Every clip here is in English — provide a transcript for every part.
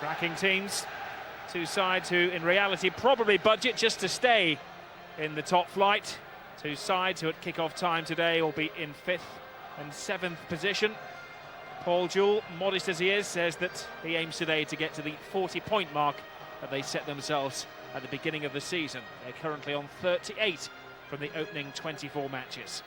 Cracking teams, two sides who in reality probably budget just to stay in the top flight. Two sides who at kick-off time today will be in 5th and 7th position. Paul Jewell, modest as he is, says that he aims today to get to the 40-point mark that they set themselves at the beginning of the season. They're currently on 38 from the opening 24 matches.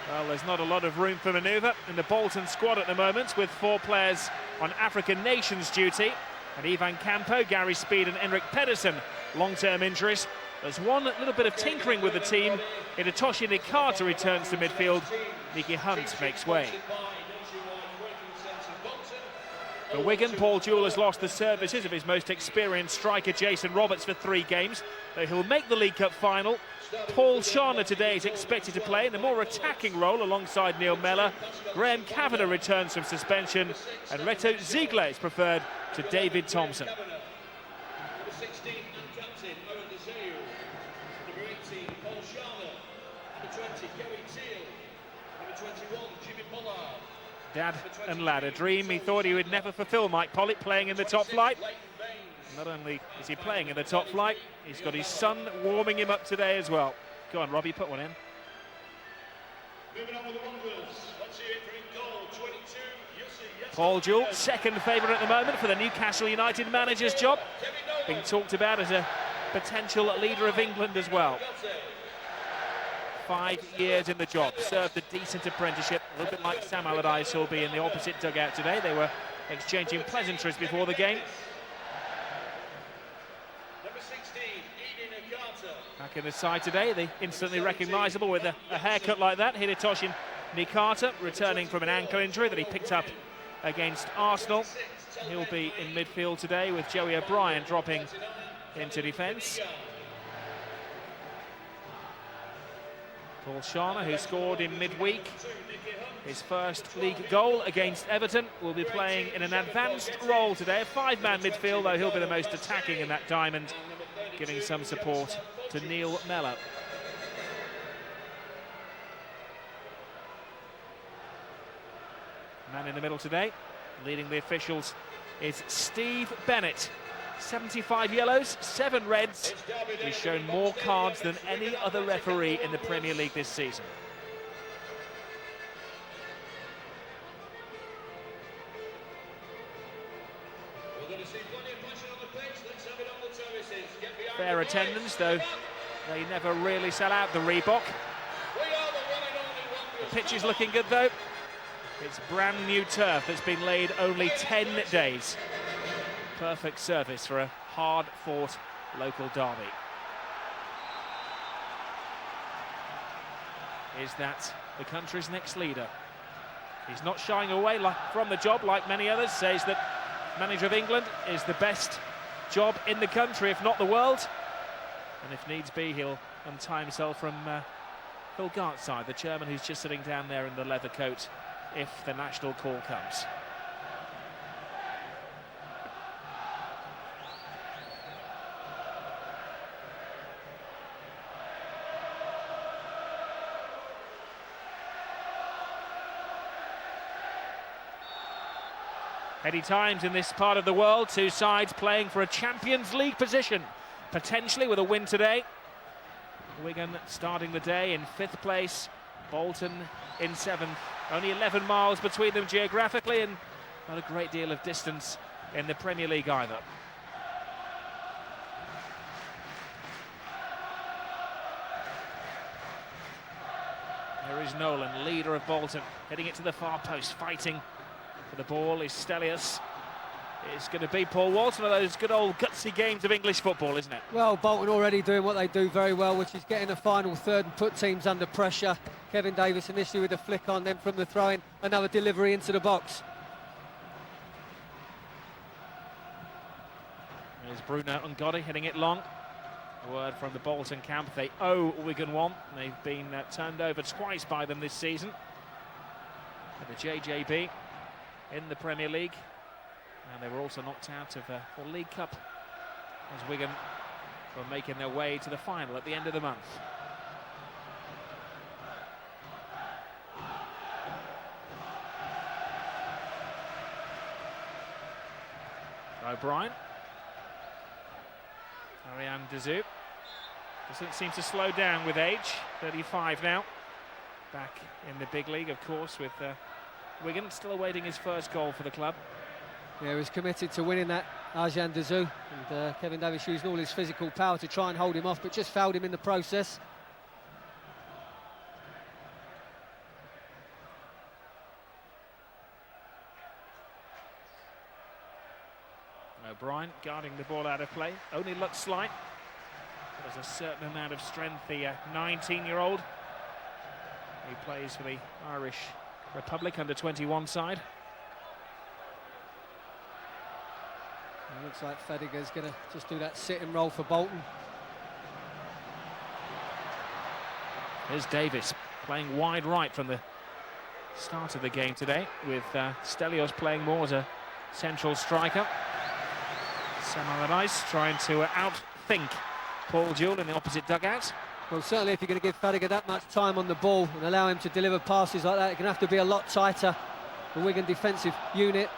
Well, there's not a lot of room for manoeuvre in the Bolton squad at the moment, with 4 players on African nations duty. And Ivan Campo, Gary Speed and Enric Pedersen, long-term injuries. There's one little bit of tinkering with the team. Hidetoshi Nikata returns to midfield. Nicky Hunt makes way. For Wigan, Paul Jewell has lost the services of his most experienced striker, Jason Roberts, for 3 games, though he'll make the League Cup final. Paul Sharner today is expected to play in a more attacking role alongside Neil Mellor. Graham Kavanagh returns from suspension, and Reto Ziegler is preferred to David Thompson. Dad and lad, a dream he thought he would never fulfill, Mike Pollitt, playing in the top flight. Not only is he playing in the top flight, he's got his son warming him up today as well. Go on, Robbie, put one in. Paul Jewell, second favourite at the moment for the Newcastle United manager's job. Being talked about as a potential leader of England as well. 5 years in the job, served a decent apprenticeship, a little bit like Sam Allardyce will be in the opposite dugout today. They were exchanging pleasantries before the game. Back in the side today, the instantly recognisable with a haircut like that, Hidetoshi Nikata, returning from an ankle injury that he picked up against Arsenal. He'll be in midfield today with Joey O'Brien dropping into defence. Paul Sharner, who scored in midweek his first league goal against Everton, will be playing in an advanced role today, a 5-man midfield, though he'll be the most attacking in that diamond, giving some support to Neil Mellor. Man in the middle today, leading the officials, is Steve Bennett. 75 yellows, 7 reds. He's shown more cards than any other referee in the Premier League this season. Fair attendance, though they never really sell out the Reebok. The pitch is looking good, though. It's brand new turf that's been laid only 10 days. Perfect service for a hard-fought local derby. Is that the country's next leader? He's not shying away from the job like many others, says that manager of England is the best job in the country, if not the world. And if needs be, he'll untie himself from Phil Gartside, the chairman who's just sitting down there in the leather coat, if the national call comes. Heady times in this part of the world, two sides playing for a Champions League position, potentially with a win today. Wigan starting the day in 5th place, Bolton in 7th. Only 11 miles between them geographically, and not a great deal of distance in the Premier League either. There is Nolan, leader of Bolton, heading it to the far post, fighting for the ball is Stelios. It's going to be Paul Walton, one of those good old gutsy games of English football, isn't it? Well, Bolton already doing what they do very well, which is getting the final third and put teams under pressure. Kevin Davis initially with a flick on, then from the throw-in, another delivery into the box. There's Bruno Ngotti hitting it long. A word from the Bolton camp, they owe Wigan one. They've been turned over twice by them this season. At the JJB in the Premier League. And they were also knocked out of the League Cup as Wigan were making their way to the final at the end of the month. O'Brien. Ariane Dezou doesn't seem to slow down with age. 35 now. Back in the big league, of course, with Wigan. Still awaiting his first goal for the club. Yeah, he was committed to winning that, Ariane Dezou. And Kevin Davies used all his physical power to try and hold him off, but just fouled him in the process. O'Brien guarding the ball out of play. Only looks slight. There's a certain amount of strength. The 19-year-old who plays for the Irish Republic under-21 side. It looks like Fadiga's going to just do that sit-and roll for Bolton. There's Davis playing wide right from the start of the game today, with Stelios playing more as a central striker. Sam Allardyce trying to outthink Paul Jewell in the opposite dugout. Well, certainly if you're going to give Fadiga that much time on the ball and allow him to deliver passes like that, it's going to have to be a lot tighter, the Wigan defensive unit.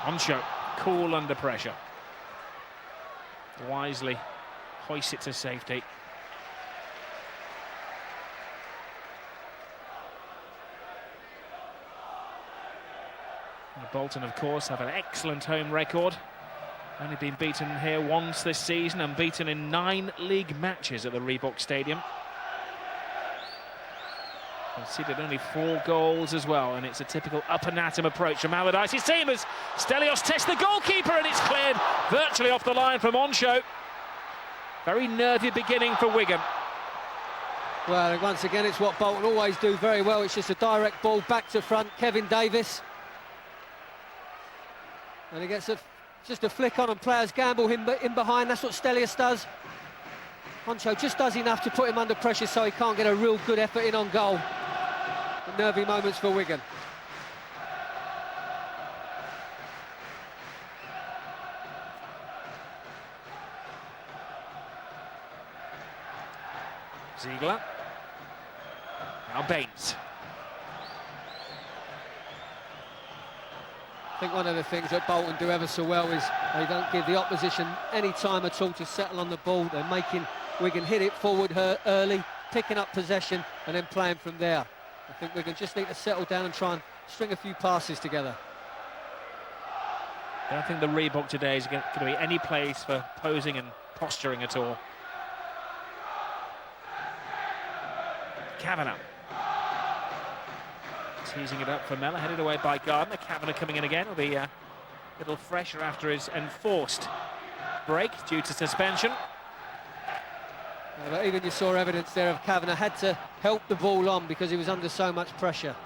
Oncho, cool under pressure. Wisely hoists it to safety. Bolton, of course, have an excellent home record. Only been beaten here once this season, and beaten in 9 league matches at the Reebok Stadium. Conceded only 4 goals as well, and it's a typical up-and-atom approach from Allardyce's team as Stelios tests the goalkeeper, and it's cleared virtually off the line from Oncho. Very nervy beginning for Wigan. Well, once again, it's what Bolton always do very well. It's just a direct ball back to front. Kevin Davis. And he gets just a flick on, and players gamble him in behind. That's what Stelios does. Oncho just does enough to put him under pressure so he can't get a real good effort in on goal. The nervy moments for Wigan. Ziegler. Now Baines. I think one of the things that Bolton do ever so well is they don't give the opposition any time at all to settle on the ball. They're making Wigan hit it forward early, picking up possession and then playing from there. I think Wigan just need to settle down and try and string a few passes together. I don't think the Reebok today is going to be any place for posing and posturing at all. Kavanagh. Teasing it up for Mellor, headed away by Gardner. Kavanagh coming in again will be a little fresher after his enforced break due to suspension. Yeah, but even you saw evidence there of Kavanagh had to help the ball on because he was under so much pressure.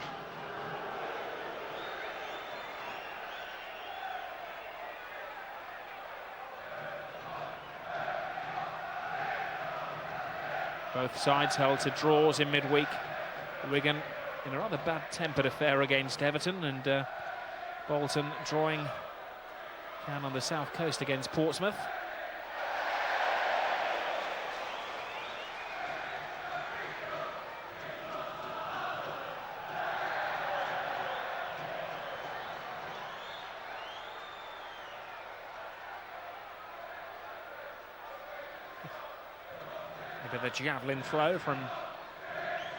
Both sides held to draws in midweek. Wigan in a rather bad-tempered affair against Everton, and Bolton drawing down on the south coast against Portsmouth. A bit of a javelin throw from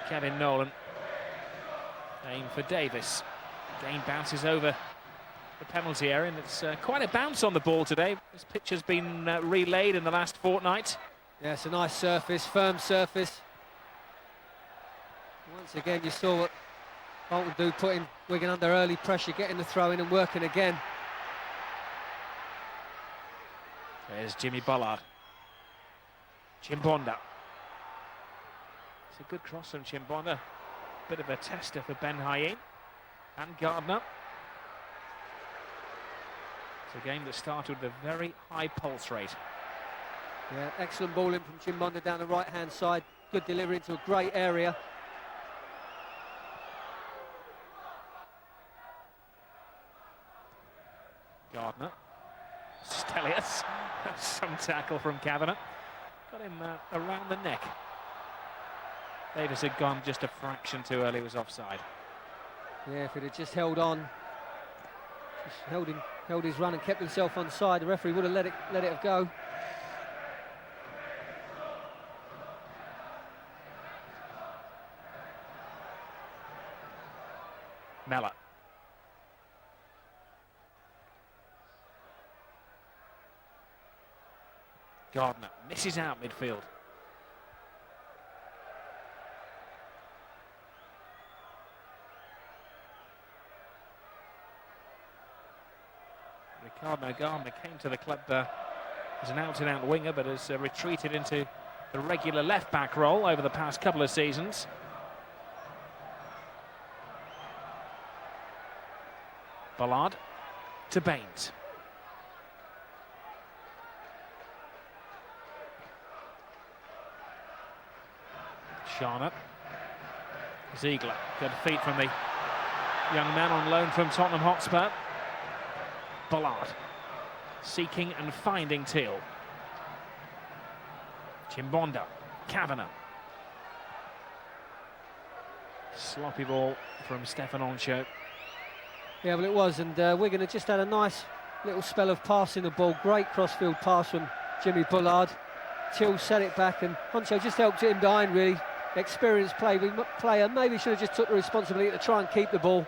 Kevin Nolan. Aim for Davis. Game bounces over the penalty area, and it's quite a bounce on the ball today. This pitch has been relayed in the last fortnight. Yeah, it's a nice surface, firm surface. Once again, you saw what Bolton do, putting Wigan under early pressure, getting the throw in and working again. There's Jimmy Bullard. Chimbonda. It's a good cross from Chimbonda. Bit of a tester for Ben Haim and Gardner. It's a game that started with a very high pulse rate. Yeah, excellent ball in from Chimbonda down the right-hand side. Good delivery into a great area. Gardner. Stelios. Some tackle from Kavanagh. Got him around the neck. Davis had gone just a fraction too early, was offside. Yeah, if he'd have just held on, just held his run and kept himself on side, the referee would have let it go. Mellor. Gardner misses out midfield. Ricardo Gardner came to the club as an out-and-out winger, but has retreated into the regular left-back role over the past couple of seasons. Ballard to Baines. Sharner. Ziegler. Good feet from the young man on loan from Tottenham Hotspur. Ballard seeking and finding Teal. Chimbonda. Kavanagh. Sloppy ball from Stefan Oncho. Yeah, well it was, and Wigan had just had a nice little spell of passing the ball. Great crossfield pass from Jimmy Bullard. Till set it back, and Honcho just helped it in behind, really. Experienced player, maybe should have just took the responsibility to try and keep the ball.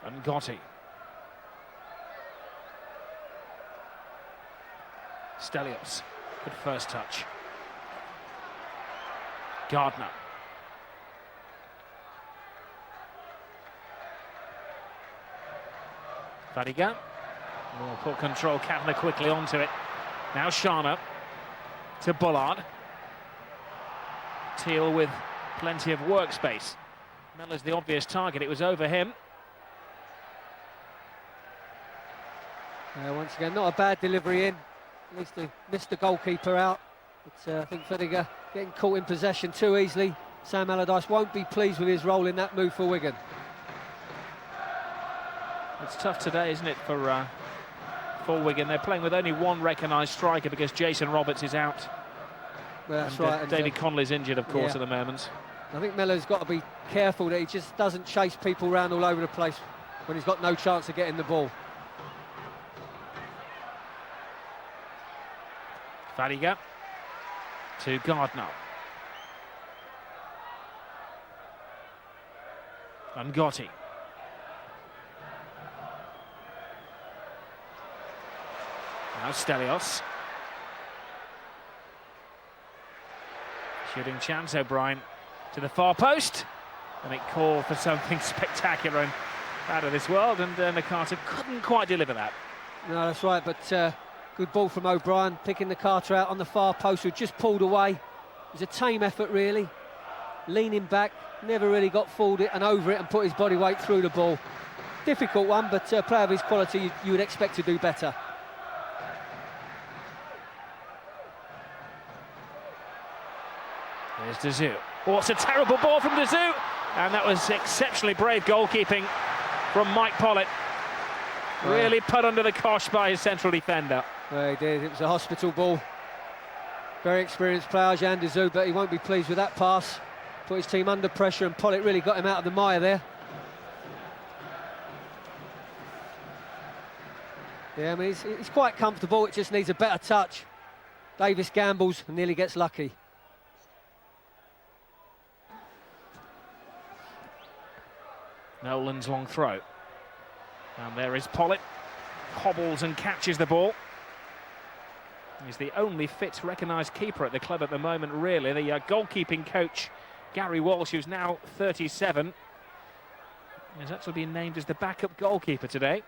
And Gotti. Stelios, good first touch. Gardner. Fadiga. Will put control, Kavanagh quickly onto it. Now Sharner to Bullard. Teal with plenty of workspace. Mellor's the obvious target, it was over him. Once again, not a bad delivery in. At least they missed the goalkeeper out. But I think Fadiga getting caught in possession too easily. Sam Allardyce won't be pleased with his role in that move for Wigan. It's tough today, isn't it, for Wigan? They're playing with only one recognised striker because Jason Roberts is out. Well, that's and, right. David Connolly's injured, of course, yeah. at the moment. I think Mellor's got to be careful that he just doesn't chase people around all over the place when he's got no chance of getting the ball. Fadiga to Gardner. And Gotti. Now Stelios. Shooting chance, O'Brien to the far post. And it called for something spectacular and out of this world, and McCarter couldn't quite deliver that. No, that's right, but good ball from O'Brien, picking the Carter out on the far post, who just pulled away. It was a tame effort, really. Leaning back, never really got forward it and over it and put his body weight through the ball. Difficult one, but a player of his quality you would expect to do better. There's Dazou. Oh, it's a terrible ball from Dazou, and that was exceptionally brave goalkeeping from Mike Pollitt. Really put under the cosh by his central defender. Well, he did. It was a hospital ball. Very experienced player, Jan Dazou, but he won't be pleased with that pass. Put his team under pressure, and Pollitt really got him out of the mire there. Yeah, I mean, he's quite comfortable. It just needs a better touch. Davis gambles and nearly gets lucky. Nolan's long throw. And there is Pollitt. Hobbles and catches the ball. He's the only fit, recognised keeper at the club at the moment, really. The goalkeeping coach, Gary Walsh, who's now 37, has actually been named as the backup goalkeeper today.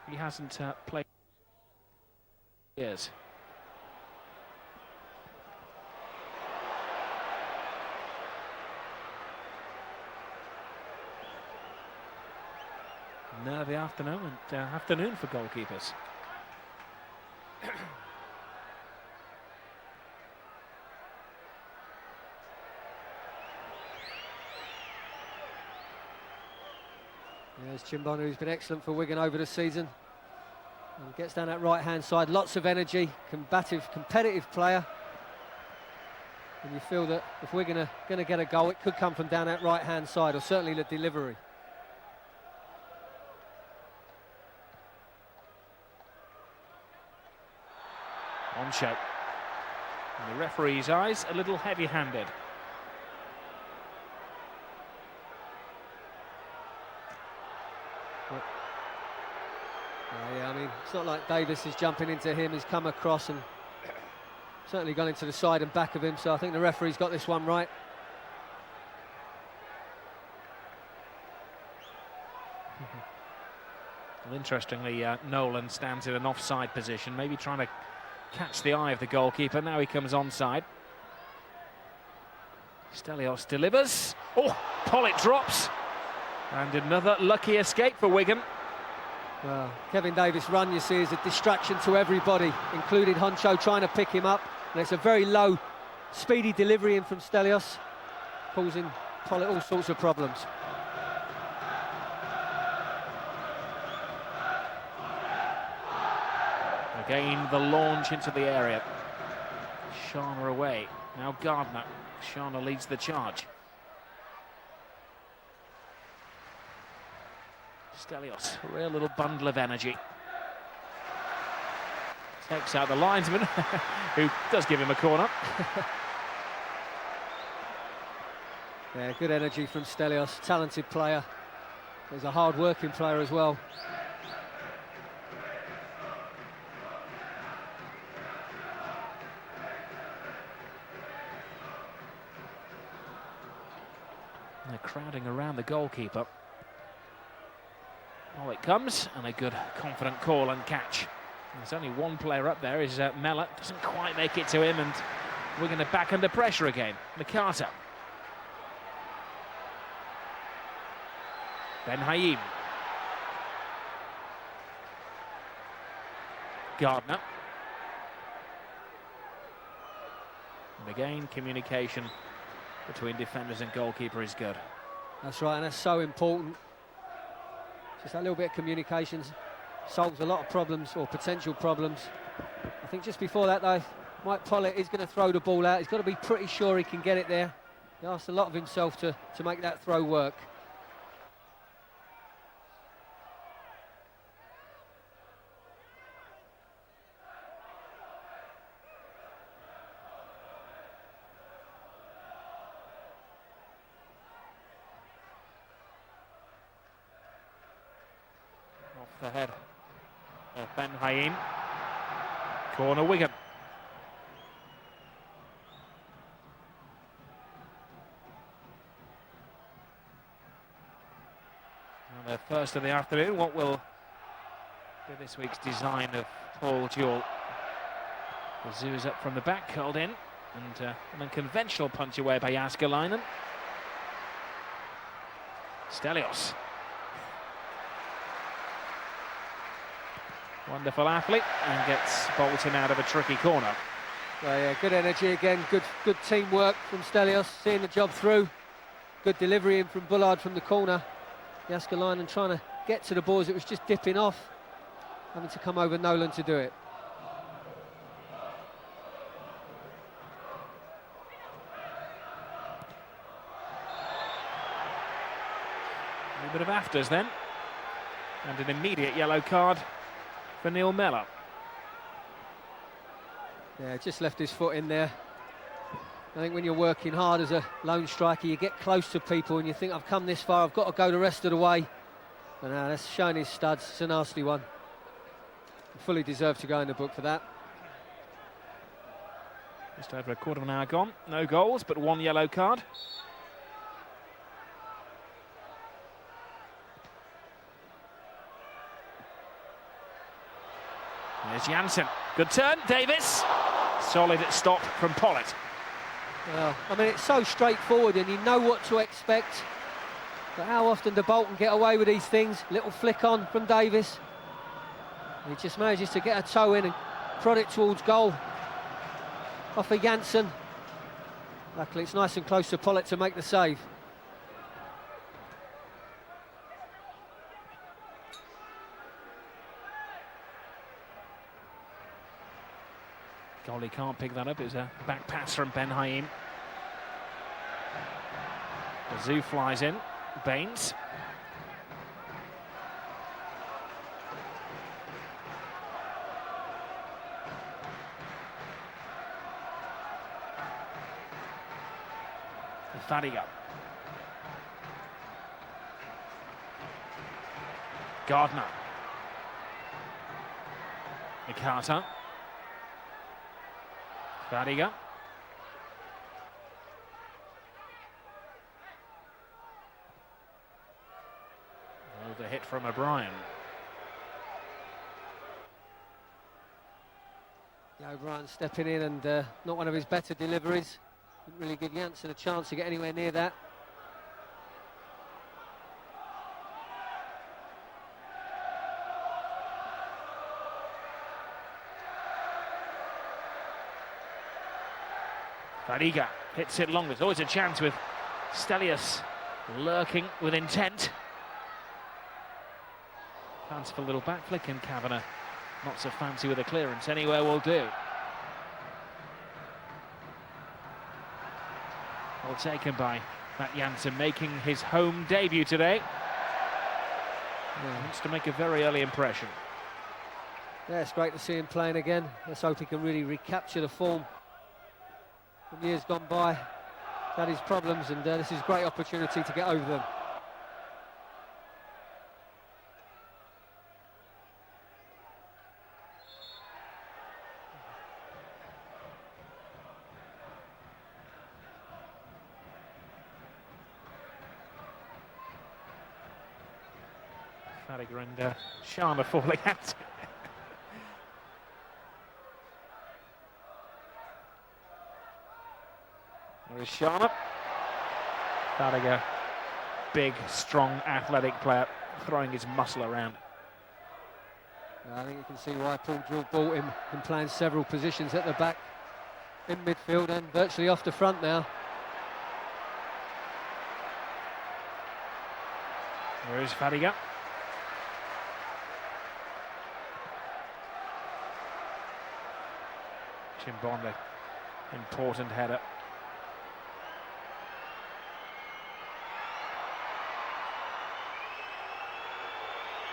He hasn't played years. Nervy afternoon for goalkeepers. There's Chimbona, who's been excellent for Wigan over the season. And gets down that right-hand side, lots of energy, combative, competitive player. And you feel that if we're going to get a goal, it could come from down that right-hand side, or certainly the delivery. On show. In the referee's eyes, a little heavy-handed. Yeah, I mean, it's not like Davis is jumping into him. He's come across and certainly gone into the side and back of him, so I think the referee's got this one right. Well, interestingly, Nolan stands in an offside position, maybe trying to catch the eye of the goalkeeper. Now he comes onside. Stelios delivers. Oh, Pollitt drops. And another lucky escape for Wigan. Well, Kevin Davis' run, you see, is a distraction to everybody, including Honcho trying to pick him up. And it's a very low, speedy delivery in from Stelios, causing Pollitt all sorts of problems. Again, the launch into the area. Sharma away. Now Gardner. Sharma leads the charge. Stelios, a real little bundle of energy. Takes out the linesman, who does give him a corner. Yeah, good energy from Stelios, talented player. He's a hard-working player as well. They're crowding around the goalkeeper. Oh, it comes, and a good, confident call and catch. There's only one player up there, is Mellor. Doesn't quite make it to him, and we're going to back under pressure again. Nakata. Ben Haim. Gardner. And again, communication between defenders and goalkeeper is good. That's right, and that's so important. Just that little bit of communication solves a lot of problems, or potential problems. I think just before that, though, Mike Pollitt is going to throw the ball out. He's got to be pretty sure he can get it there. He asked a lot of himself to make that throw work. Off the head of Ben Haim. Corner Wigan. And their first of the afternoon. What will be this week's design of Paul Jewell? The Zoo's up from the back, curled in, and an unconventional punch away by Jääskeläinen. Stelios. Wonderful athlete, and gets Bolton out of a tricky corner. Well, yeah, good energy again, good teamwork from Stelios, seeing the job through. Good delivery in from Bullard from the corner. Jääskeläinen trying to get to the ball as it was just dipping off, having to come over Nolan to do it. A little bit of afters then, and an immediate yellow card for Neil Mellor. Yeah, just left his foot in there. I think when you're working hard as a lone striker, you get close to people and you think, I've come this far, I've got to go the rest of the way. And that's showing his studs. It's a nasty one. He fully deserved to go in the book for that. Just over a quarter of an hour gone. No goals, but one yellow card. There's Jansen. Good turn, Davis. Solid stop from Pollitt. Well, I mean, it's so straightforward and you know what to expect. But how often do Bolton get away with these things? Little flick on from Davis. He just manages to get a toe in and prod it towards goal. Off of Jansen. Luckily, it's nice and close to Pollitt to make the save. Goalie can't pick that up. It was a back pass from Ben Haim. Zoo flies in. Baines. Fadiga. Gardner. Mikata. Fadiga. Oh, the hit from O'Brien. Yeah, O'Brien stepping in and not one of his better deliveries. Didn't really give Janssen a chance to get anywhere near that. Fadiga hits it long. There's always a chance with Stelios lurking with intent. Fanciful little back flick, and Kavanagh not so fancy with a clearance. Anywhere will do. Well taken by Matt Jansen, making his home debut today. Yeah, wants to make a very early impression. Yeah, it's great to see him playing again. Let's hope he can really recapture the form from years gone by. He's had his problems, and this is a great opportunity to get over them. Fadiga and Sharma falling out. There is Sharma. Fadiga, big, strong, athletic player, throwing his muscle around. I think you can see why Paul Drill bought him, and playing several positions at the back, in midfield and virtually off the front now. There is Fadiga. Chimbonde, important header.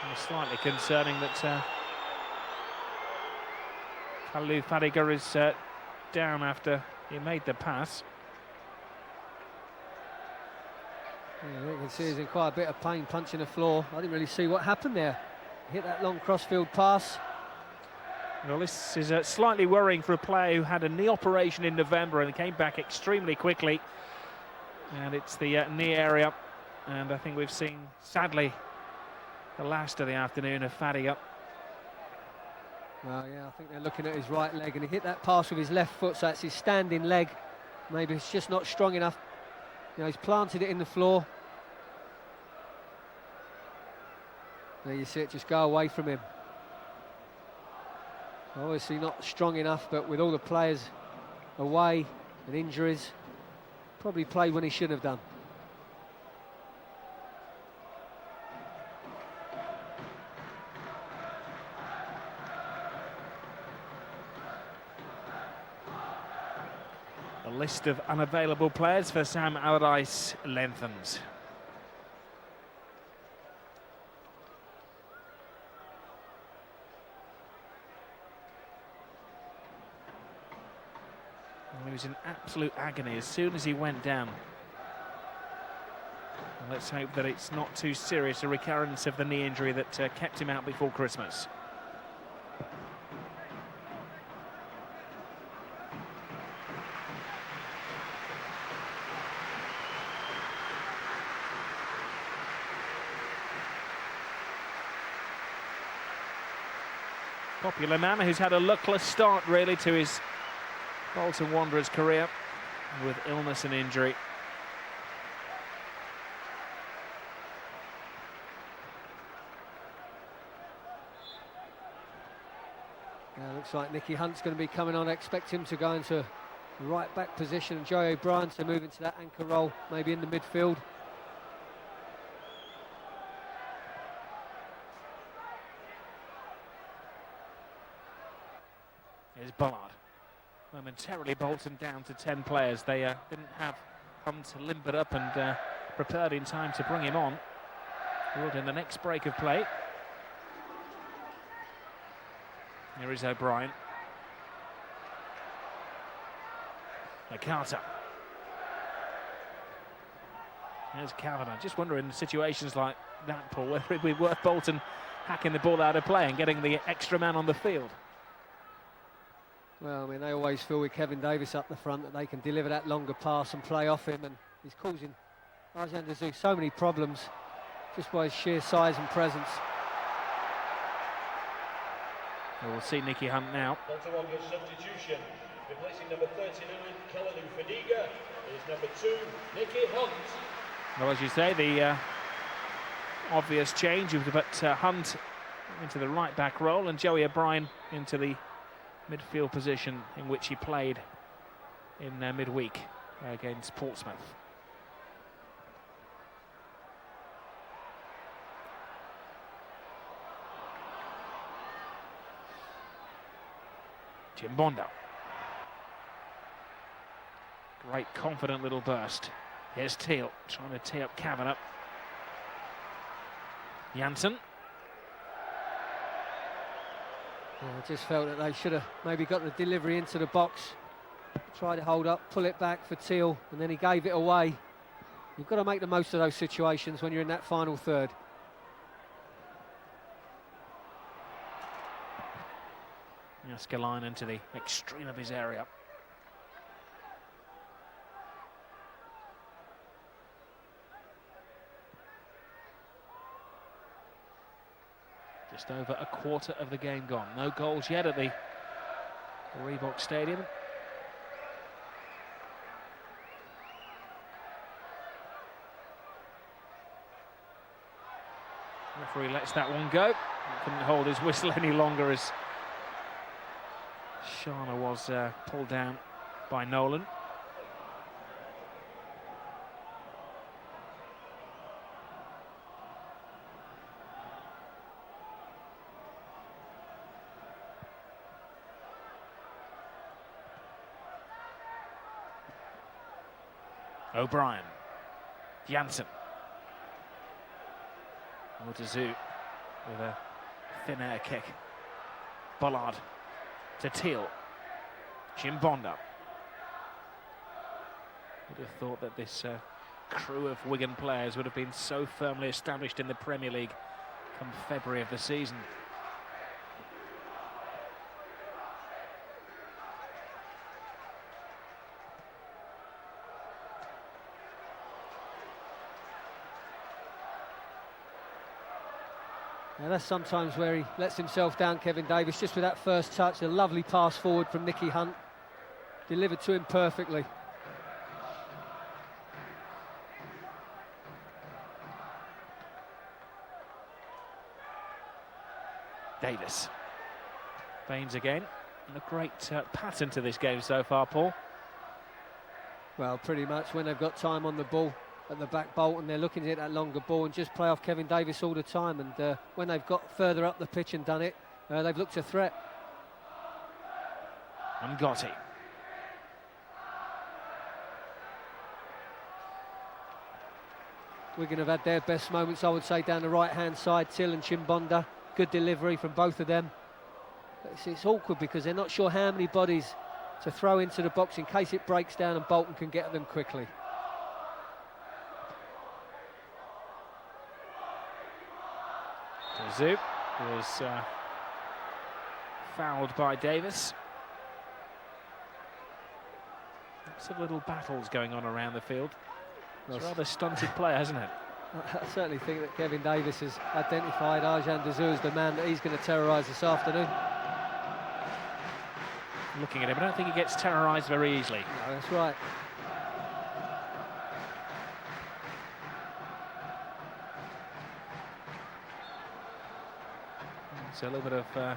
And slightly concerning that Kalidou Fadiga is down after he made the pass. Yeah, you can see he's in quite a bit of pain, punching the floor. I didn't really see what happened there. Hit that long crossfield pass. Well, this is slightly worrying for a player who had a knee operation in November and came back extremely quickly. And it's the knee area. And I think we've seen, sadly, the last of the afternoon of Fadiga. Well, yeah, I think they're looking at his right leg, and he hit that pass with his left foot, so that's his standing leg. Maybe it's just not strong enough. You know, he's planted it in the floor. There you see it just go away from him. Obviously not strong enough, but with all the players away and injuries, probably played when he should have done. The list of unavailable players for Sam Allardyce lengthens. He was in absolute agony as soon as he went down. And let's hope that it's not too serious a recurrence of the knee injury that kept him out before Christmas. Popular man who's had a luckless start really to his Bolton Wanderers career with illness and injury. Yeah, looks like Nicky Hunt's going to be coming on. I expect him to go into the right back position, and Joe O'Brien to move into that anchor role, maybe in the midfield. Here's Ballard. momentarily Bolton down to 10 players. They didn't have Hunt limbered up and prepared in time to bring him on. Wood in the next break of play. Here is O'Brien. Carter. There's Kavanagh. Just wonder in situations like that, Paul, whether it'd be worth Bolton hacking the ball out of play and getting the extra man on the field. Well, I mean, they always feel with Kevin Davies up the front that they can deliver that longer pass and play off him, and he's causing Arjan Dazou so many problems just by his sheer size and presence. We'll see Nicky Hunt now. Bolton substitution. Replacing number 39, Kalanu Fadiga, is number 2, Nicky Hunt. Well, as you say, the obvious change was to put Hunt into the right back role and Joey O'Brien into the midfield position in which he played in midweek against Portsmouth. Chimbonda. Great confident little burst. Here's Teal trying to tee up Kavanagh. Janssen. Yeah, I just felt that they should have maybe got the delivery into the box, tried to hold up, pull it back for Teal, and then he gave it away. You've got to make the most of those situations when you're in that final third. Jaskalainen to the extreme of his area. Just over a quarter of the game gone. No goals yet at the Reebok Stadium. Referee lets that one go. He couldn't hold his whistle any longer as Sharna was pulled down by Nolan. O'Brien. Janssen. Dazou with a thin air kick. Bollard to Teal. Chimbonda. Would have thought that this crew of Wigan players would have been so firmly established in the Premier League come February of the season. Now that's sometimes where he lets himself down, Kevin Davies, just with that first touch. A lovely pass forward from Nicky Hunt, delivered to him perfectly. Davis. Baines again. And a great pattern to this game so far, Paul. Well, pretty much when they've got time on the ball at the back, Bolton, they're looking to hit that longer ball and just play off Kevin Davies all the time, and when they've got further up the pitch and done it, they've looked a threat. And Gotti. Wigan have had their best moments, I would say, down the right-hand side. Till and Chimbonda, good delivery from both of them. But it's awkward because they're not sure how many bodies to throw into the box in case it breaks down and Bolton can get at them quickly. Dazou was fouled by Davis. Lots of little battles going on around the field. It's a rather stunted player, hasn't it? I certainly think that Kevin Davies has identified Arjan Dazou as the man that he's going to terrorise this afternoon. Looking at him, I don't think he gets terrorised very easily. No, that's right. It's a little bit of a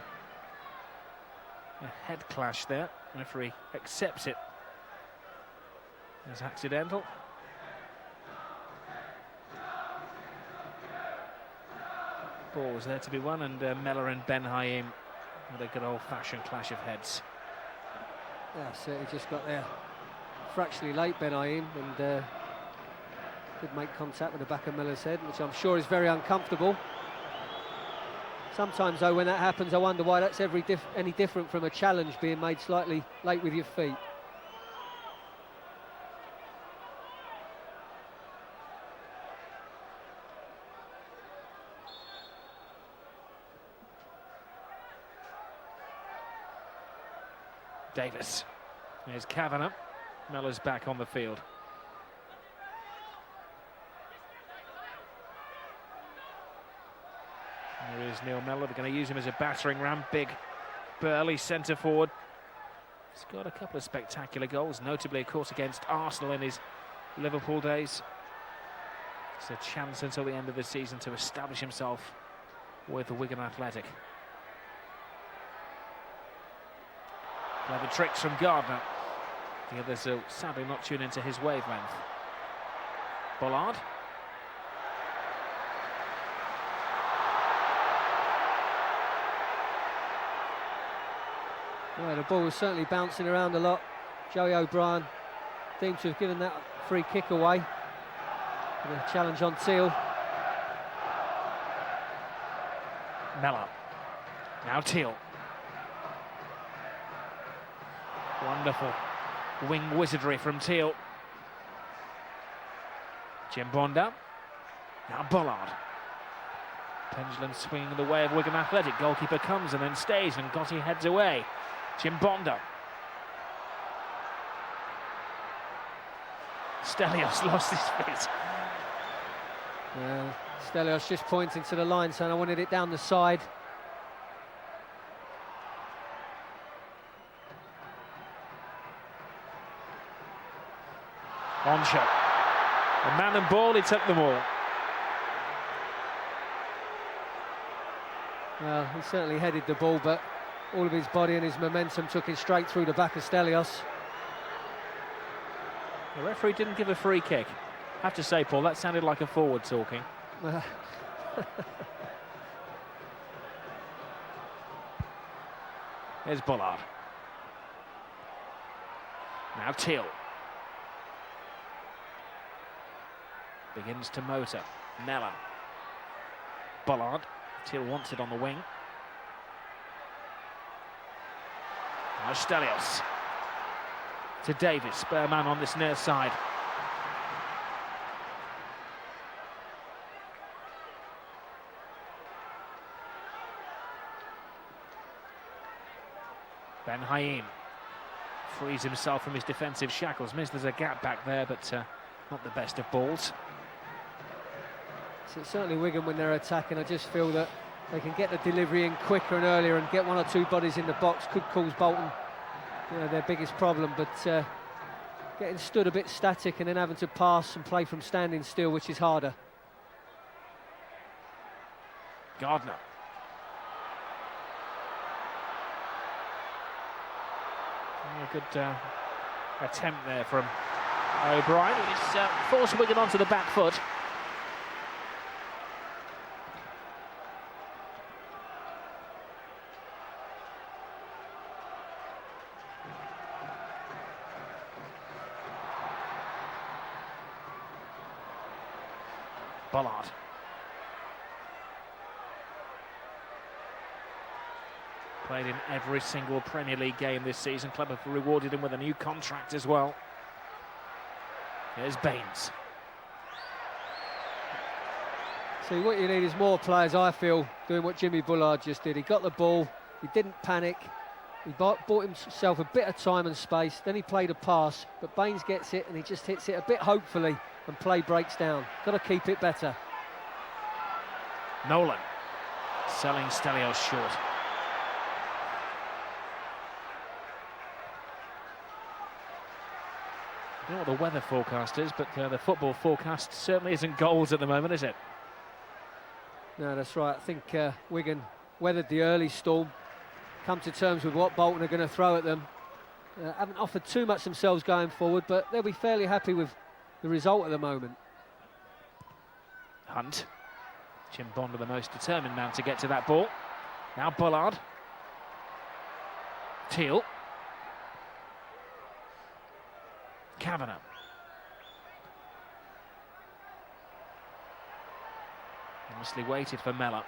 head clash there. The referee accepts it as accidental. Ball was there to be won, and Mellor and Ben Haim had a good old-fashioned clash of heads. Yeah, certainly just got there fractionally late, Ben Aim, and did make contact with the back of Miller's head, which I'm sure is very uncomfortable. Sometimes, though, when that happens, I wonder why that's any different from a challenge being made slightly late with your feet. Davis. There's Kavanagh. Miller's back on the field. There is Neil Mellor. They're going to use him as a battering ram. Big, burly centre forward. He's got a couple of spectacular goals, notably, of course, against Arsenal in his Liverpool days. It's a chance until the end of the season to establish himself with the Wigan Athletic. Clever tricks from Gardner. The others will sadly not tune into his wavelength. Bollard. Well, the ball was certainly bouncing around a lot. Joey O'Brien seemed to have given that free kick away. And a challenge on Teal. Mellor. Now Teal. Wonderful wing wizardry from Teal. Chimbonda. Now Bollard. Pendulum swinging the way of Wigan Athletic. Goalkeeper comes and then stays, and Gotti heads away. Chimbonda. Stelios lost his feet. Stelios just pointing to the line, saying I wanted it down the side. Oncho. A man and ball, he took them all. Well, he certainly headed the ball, but all of his body and his momentum took him straight through the back of Stelios. The referee didn't give a free kick. I have to say, Paul, that sounded like a forward talking. There's Bollard. Now Teal. Begins to motor. Mellor. Bollard. Teal wants it on the wing. Now Stelios. To Davis, spare man on this near side. Ben Haim frees himself from his defensive shackles. Means there's a gap back there, but not the best of balls. So certainly Wigan, when they're attacking, I just feel that they can get the delivery in quicker and earlier and get one or two bodies in the box. Could cause Bolton, their biggest problem, but getting stood a bit static and then having to pass and play from standing still, which is harder. Gardner. A good attempt there from O'Brien. He's forced Wigan onto the back foot. Bollard. Played in every single Premier League game this season. Club have rewarded him with a new contract as well. Here's Baines. See, what you need is more players, I feel, doing what Jimmy Bullard just did. He got the ball, he didn't panic, he bought himself a bit of time and space, then he played a pass, but Baines gets it and he just hits it a bit hopefully, and play breaks down. Got to keep it better. Nolan selling Stelios short. I don't know what the weather forecast is, but the football forecast certainly isn't goals at the moment, is it? No, that's right. I think Wigan weathered the early storm, come to terms with what Bolton are going to throw at them. Haven't offered too much themselves going forward, but they'll be fairly happy with the result at the moment. Hunt. Chimbonda, the most determined man to get to that ball. Now Bollard. Teal. Kavanagh. Nicely waited for Mellor.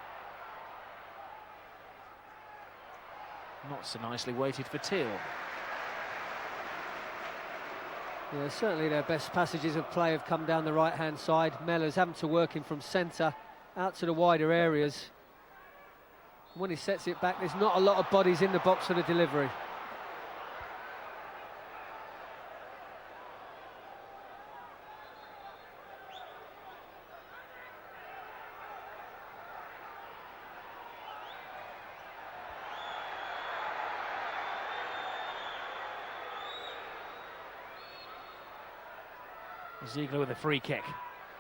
Not so nicely waited for Teal. Yeah, certainly their best passages of play have come down the right-hand side. Mellor's having to work him from centre out to the wider areas. When he sets it back, there's not a lot of bodies in the box for the delivery. Ziegler with a free kick.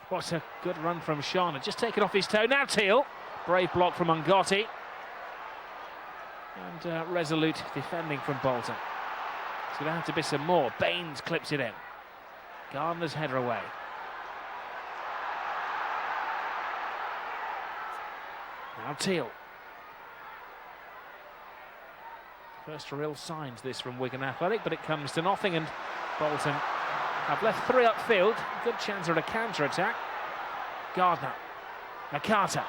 What a good run from Sharna. Just taken off his toe. Now Teal. Brave block from Ungotti. And resolute defending from Bolton. It's going to have to be some more. Baines clips it in. Gardner's header away. Now Teal. First real signs this from Wigan Athletic, but it comes to nothing, and Bolton have left three upfield. Good chance at a counter-attack. Gardner. Nakata.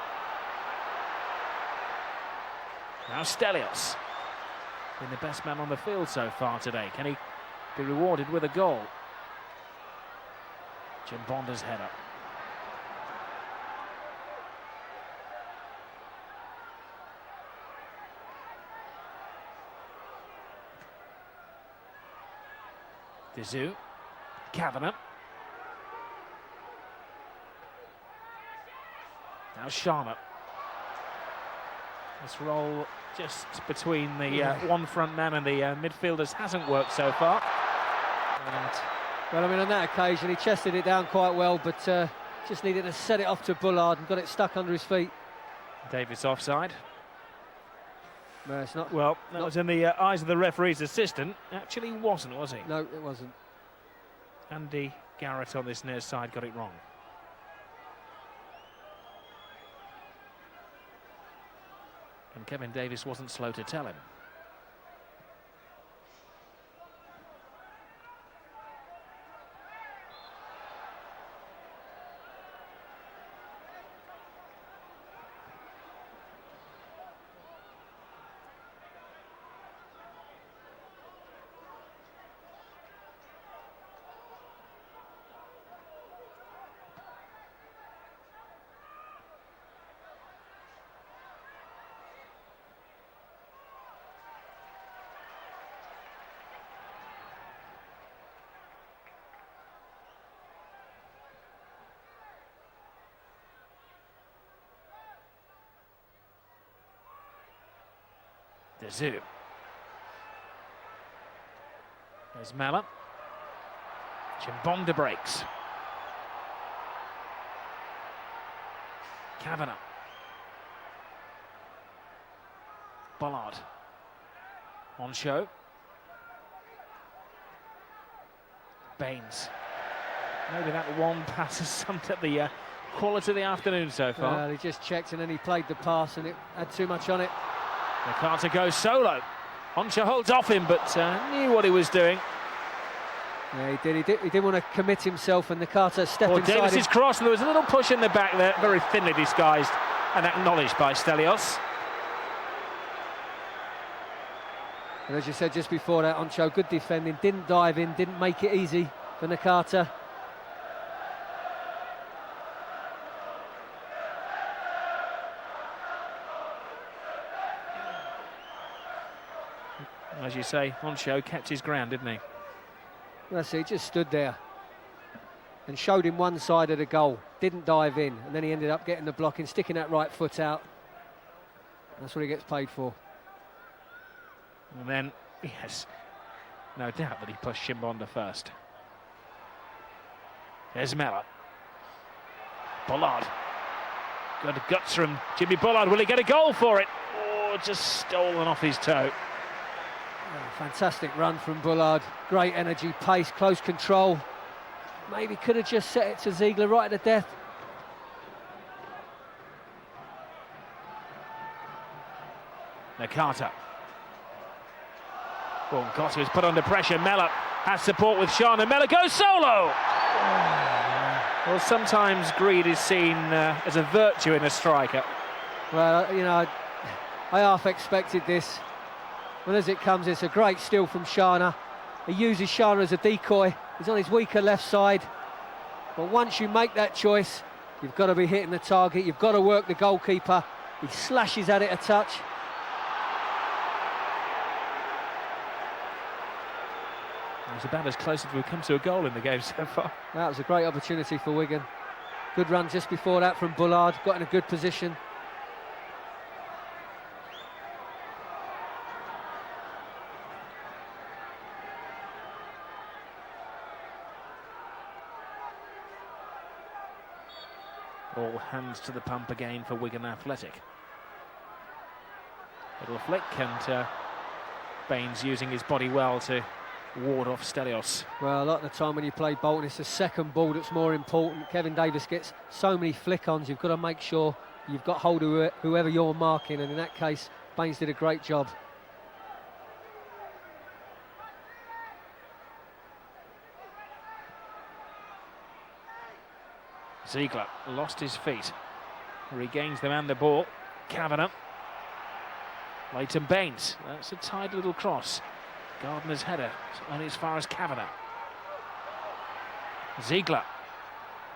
Now Stelios. Been the best man on the field so far today. Can he be rewarded with a goal? Jim Bonder's header. Dizu. Kavanagh. Now Sharma. This roll just between the one front man and the midfielders hasn't worked so far. And, well, I mean, on that occasion he chested it down quite well, but just needed to set it off to Bullard and got it stuck under his feet. Davis offside. No, it's not. Well, that was in the eyes of the referee's assistant. Actually wasn't, was he? No, it wasn't. Andy Garrett on this near side got it wrong. And Kevin Davis wasn't slow to tell him. Dizu. There's Mellor. Chimbonda breaks. Kavanagh. Bollard. On show. Baines. Maybe that one pass has summed up the quality of the afternoon so far. Well, he just checked and then he played the pass and it had too much on it. Nakata goes solo. Oncha holds off him, but knew what he was doing. Yeah, he did. He didn't want to commit himself, and Nakata stepped inside. Davis's cross, and there was a little push in the back there, very thinly disguised and acknowledged by Stelios. And as you said just before that, Oncho, good defending, didn't dive in, didn't make it easy for Nakata. As you say, Oncho kept his ground, didn't he? That's it, he just stood there and showed him one side of the goal, didn't dive in, and then he ended up getting the blocking, sticking that right foot out. That's what he gets paid for. And then, yes, no doubt that he pushed Chimbonda first. There's Mellor. Bollard. Good guts from Jimmy Bollard. Will he get a goal for it? Oh, just stolen off his toe. Oh, fantastic run from Bullard. Great energy, pace, close control. Maybe could have just set it to Ziegler right at the death. Nakata. Well, Gotti was put under pressure. Mellor Has support with Shana Miller, goes solo! Well, sometimes greed is seen as a virtue in a striker. Well, you know, I half expected this. Well, as it comes, it's a great steal from Shana. He uses Shana as a decoy. He's on his weaker left side. But once you make that choice, you've got to be hitting the target. You've got to work the goalkeeper. He slashes at it a touch. It's about as close as we've come to a goal in the game so far. That was a great opportunity for Wigan. Good run just before that from Bullard. Got in a good position. All hands to the pump again for Wigan Athletic. Little flick, and Baines using his body well to ward off Stelios. Well, a lot of the time when you play Bolton, it's the second ball that's more important. Kevin Davies gets so many flick-ons, you've got to make sure you've got hold of whoever you're marking, and in that case, Baines did a great job. Ziegler lost his feet, regains them and the ball. Kavanagh, Leighton Baines, that's a tight little cross. Gardner's header only as far as Kavanagh. Ziegler,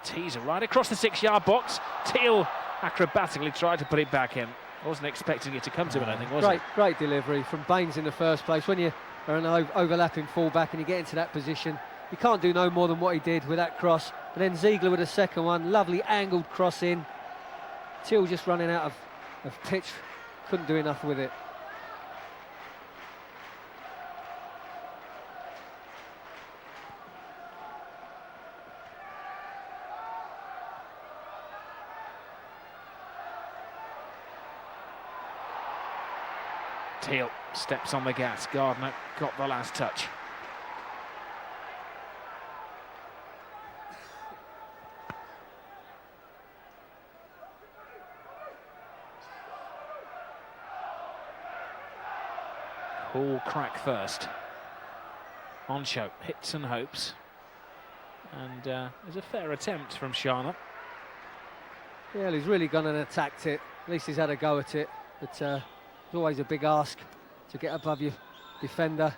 teaser right across the 6-yard box. Teal acrobatically tried to put it back in. Wasn't expecting it to come to him, I think, was it? Great delivery from Baines in the first place. When you are an overlapping full-back and you get into that position, you can't do no more than what he did with that cross. And then Ziegler with a second one, lovely angled cross in. Teal just running out of pitch, couldn't do enough with it. Teal steps on the gas. Gardner got the last touch. Ball crack first. Oncho hits and hopes. And there's a fair attempt from Shana. Yeah, he's really gone and attacked it. At least he's had a go at it. But it's always a big ask to get above your defender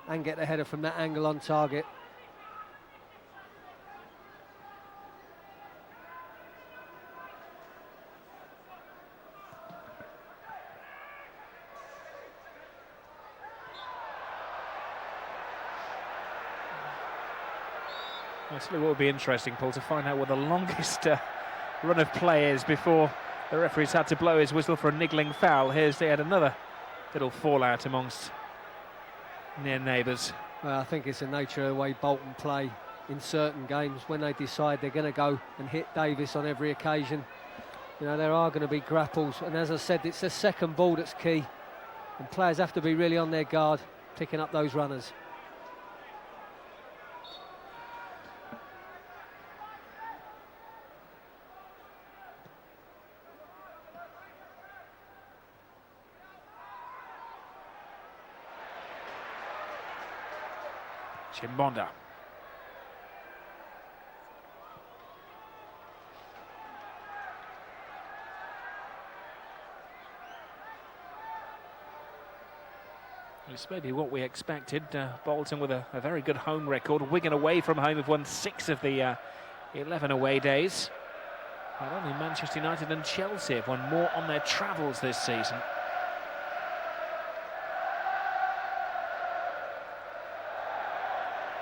and get the header from that angle on target. Actually, what would be interesting, Paul, to find out what the longest run of play is before the referee's had to blow his whistle for a niggling foul. Here's they had another little fallout amongst near neighbours. Well, I think it's the nature of the way Bolton play in certain games. When they decide they're going to go and hit Davis on every occasion, you know, there are going to be grapples. And as I said, it's the second ball that's key. And players have to be really on their guard, picking up those runners. Chimbonda. It's maybe what we expected. Bolton with a very good home record. Wigan away from home have won 6 of the 11 away days. But only Manchester United and Chelsea have won more on their travels this season.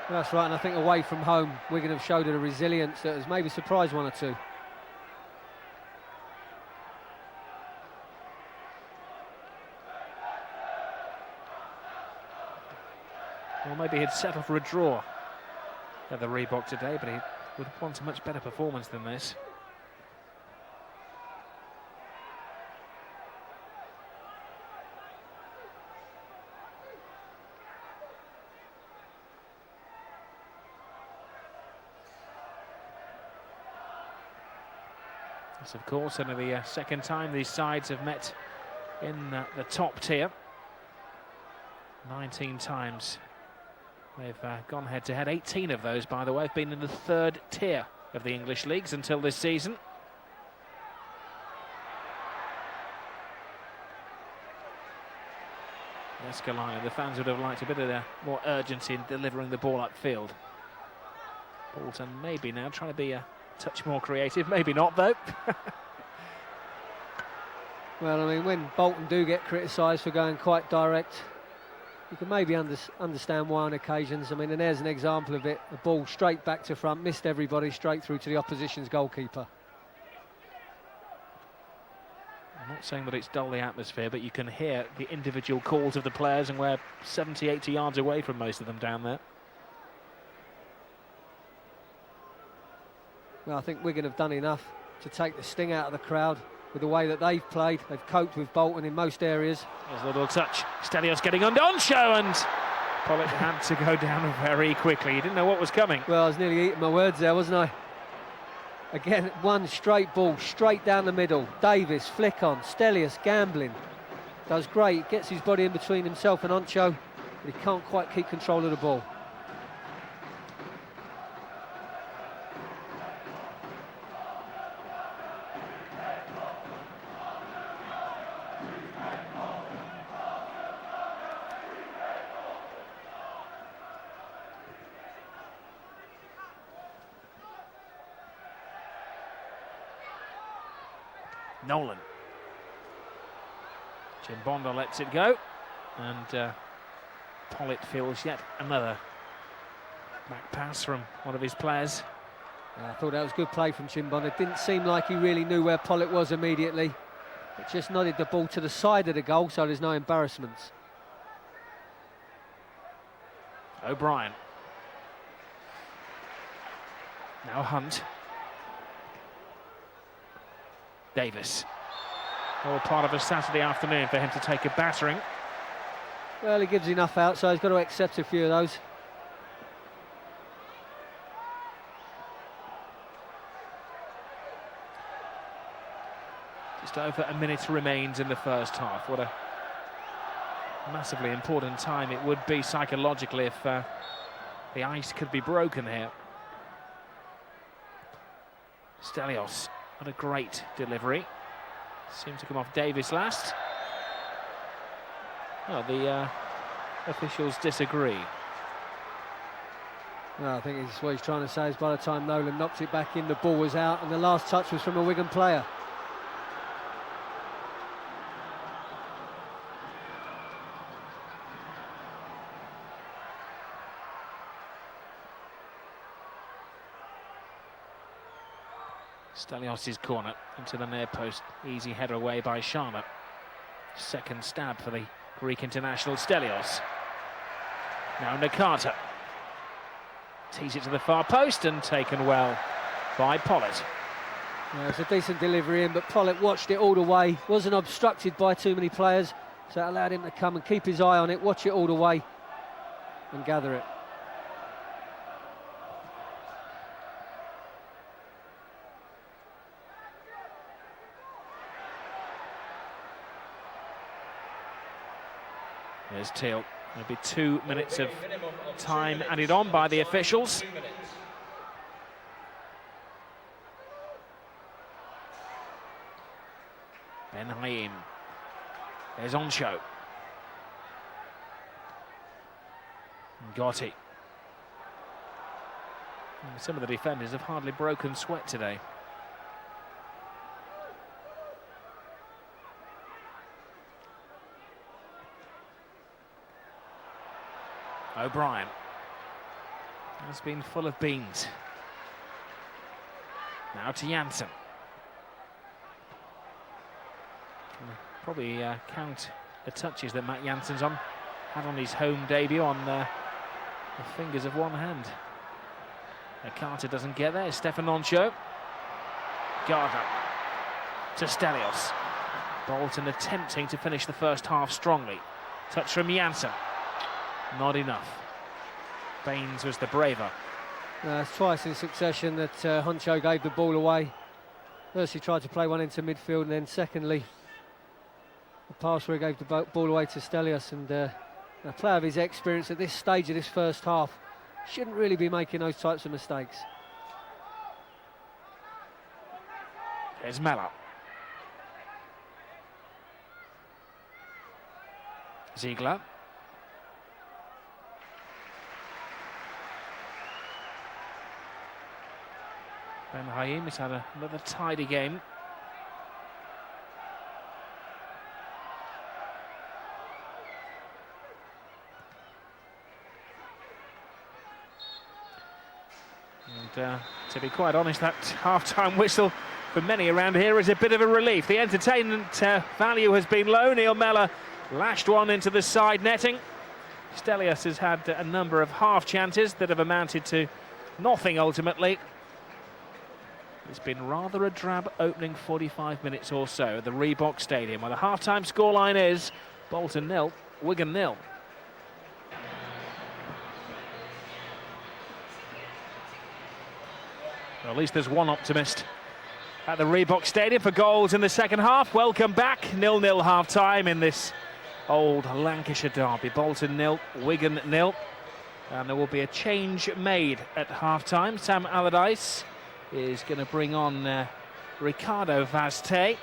That's right, and I think away from home, Wigan have showed a resilience that has maybe surprised one or two. Well, maybe he'd settle for a draw at the Reebok today, but he would want a much better performance than this. It's, of course, only the second time these sides have met in the top tier. 19 times They've gone head-to-head. 18 of those, by the way, have been in the third tier of the English leagues until this season. Escalante, the fans would have liked a bit of more urgency in delivering the ball upfield. Bolton maybe now trying to be a touch more creative, maybe not though. Well, I mean, when Bolton do get criticised for going quite direct, you can maybe understand why on occasions. I mean, and there's an example of it. A ball straight back to front, missed everybody, straight through to the opposition's goalkeeper. I'm not saying that it's dull the atmosphere, but you can hear the individual calls of the players, and we're 70, 80 yards away from most of them down there. Well, I think Wigan have done enough to take the sting out of the crowd with the way that they've played. They've coped with Bolton in most areas. There's a little touch. Stelios getting on show, and Pollitt had to go down very quickly. He didn't know what was coming. Well, I was nearly eating my words there, wasn't I? Again, one straight ball, straight down the middle. Davis, flick on. Stelios gambling. Does great. Gets his body in between himself and Oncho, but he can't quite keep control of the ball. Nolan. Chimbonda lets it go, and Pollitt feels yet another back pass from one of his players. I thought that was good play from Chimbonda. It didn't seem like he really knew where Pollitt was immediately. It just nodded the ball to the side of the goal, so there's no embarrassments. O'Brien. Now Hunt. Davis. All part of a Saturday afternoon for him to take a battering. Well, he gives enough out, so he's got to accept a few of those. Just over a minute remains in the first half. What a massively important time it would be psychologically if the ice could be broken here. Stelios. What a great delivery. Seemed to come off Davis last. Well, the officials disagree. Well, I think what he's trying to say is by the time Nolan knocked it back in, the ball was out, and the last touch was from a Wigan player. Stelios' corner into the near post. Easy header away by Sharma. Second stab for the Greek international Stelios. Now Nakata. Tees it to the far post and taken well by Pollitt. Yeah, it's a decent delivery in, but Pollitt watched it all the way. Wasn't obstructed by too many players, so it allowed him to come and keep his eye on it, watch it all the way and gather it. There's Teal. There'll be 2 minutes of time added on by the officials. Ben Haim. There's Oncho. Gotti. And some of the defenders have hardly broken sweat today. O'Brien has been full of beans. Now to Janssen. Probably count the touches that Matt Janssen's had on his home debut on the fingers of one hand. Carter doesn't get there. Stefan Oncho. Gardner to Stelios. Bolton attempting to finish the first half strongly. Touch from Janssen. Not enough. Baines was the braver. It's twice in succession that Honcho gave the ball away. First he tried to play one into midfield, and then secondly the pass where he gave the ball away to Stelios, and A player of his experience at this stage of this first half shouldn't really be making those types of mistakes. There's Mellor. Ziegler. Ben Haim has had another tidy game. And to be quite honest, that half-time whistle for many around here is a bit of a relief. The entertainment value has been low. Neil Mellor lashed one into the side netting. Stelios has had a number of half chances that have amounted to nothing ultimately. It's been rather a drab opening 45 minutes or so at the Reebok Stadium, where the half-time scoreline is Bolton 0, Wigan 0. Well, at least there's one optimist at the Reebok Stadium for goals in the second half. Welcome back, 0-0 half-time in this old Lancashire derby. Bolton 0, Wigan 0. And there will be a change made at half-time. Sam Allardyce is going to bring on Ricardo Vazte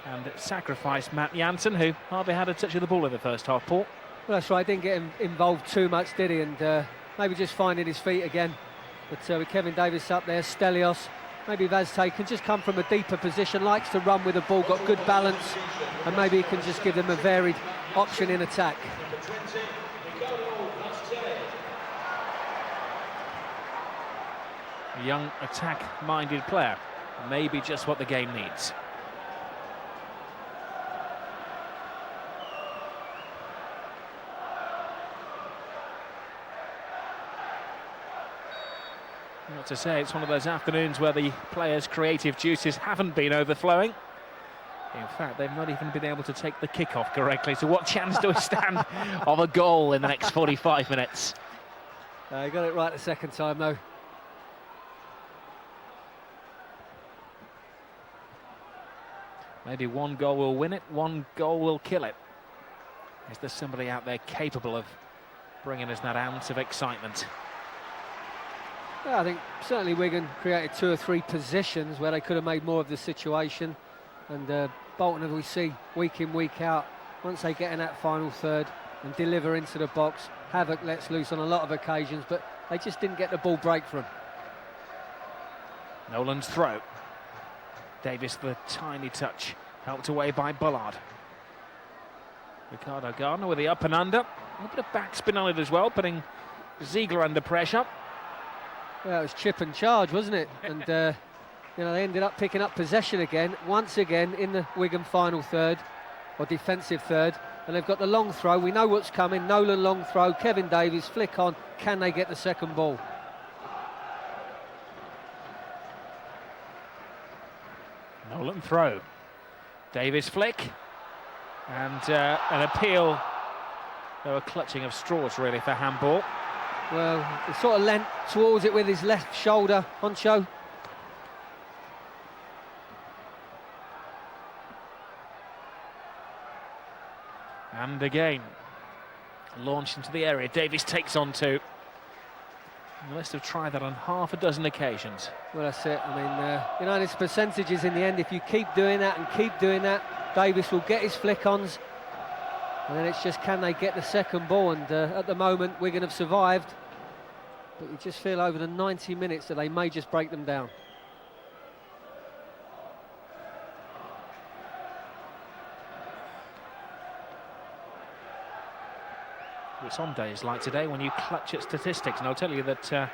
and sacrifice Matt Jansen, who hardly had a touch of the ball in the first half, Paul. Well, that's right, didn't get him involved too much, did he? And maybe just finding his feet again. But with Kevin Davies up there, Stelios, maybe Vazte can just come from a deeper position, likes to run with the ball, got good balance, and maybe he can just give them a varied option in attack. A young attack-minded player, maybe just what the game needs. Not to say it's one of those afternoons where the players' creative juices haven't been overflowing. In fact, they've not even been able to take the kick-off correctly, so what chance do we stand of a goal in the next 45 minutes? He got it right the second time, though. Maybe one goal will win it, one goal will kill it. Is there somebody out there capable of bringing us that ounce of excitement? Yeah, I think certainly Wigan created 2 or 3 positions where they could have made more of the situation. And Bolton, as we see week in, week out, once they get in that final third and deliver into the box, havoc lets loose on a lot of occasions, but they just didn't get the ball break for them. Nolan's throw. Davis the tiny touch, helped away by Bullard. Ricardo Gardner with the up and under. A little bit of backspin on it as well, putting Ziegler under pressure. Well, it was chip and charge, wasn't it? And you know, they ended up picking up possession again, once again in the Wigan final third, or defensive third. And they've got the long throw. We know what's coming. Nolan long throw. Kevin Davies flick on. Can they get the second ball? Nolan throw. Davies flick. And an appeal. They were clutching of straws, really, for handball. Well, he sort of leant towards it with his left shoulder, Honcho. And again, launched into the area. Davies takes on 2. They must have tried that on half a dozen occasions. Well, that's it. I mean, you know, it's percentages in the end. If you keep doing that and keep doing that, Davies will get his flick-ons. And then it's just, can they get the second ball? And at the moment, Wigan have survived. But you just feel over the 90 minutes that they may just break them down. It's on days like today when you clutch at statistics, and I'll tell you that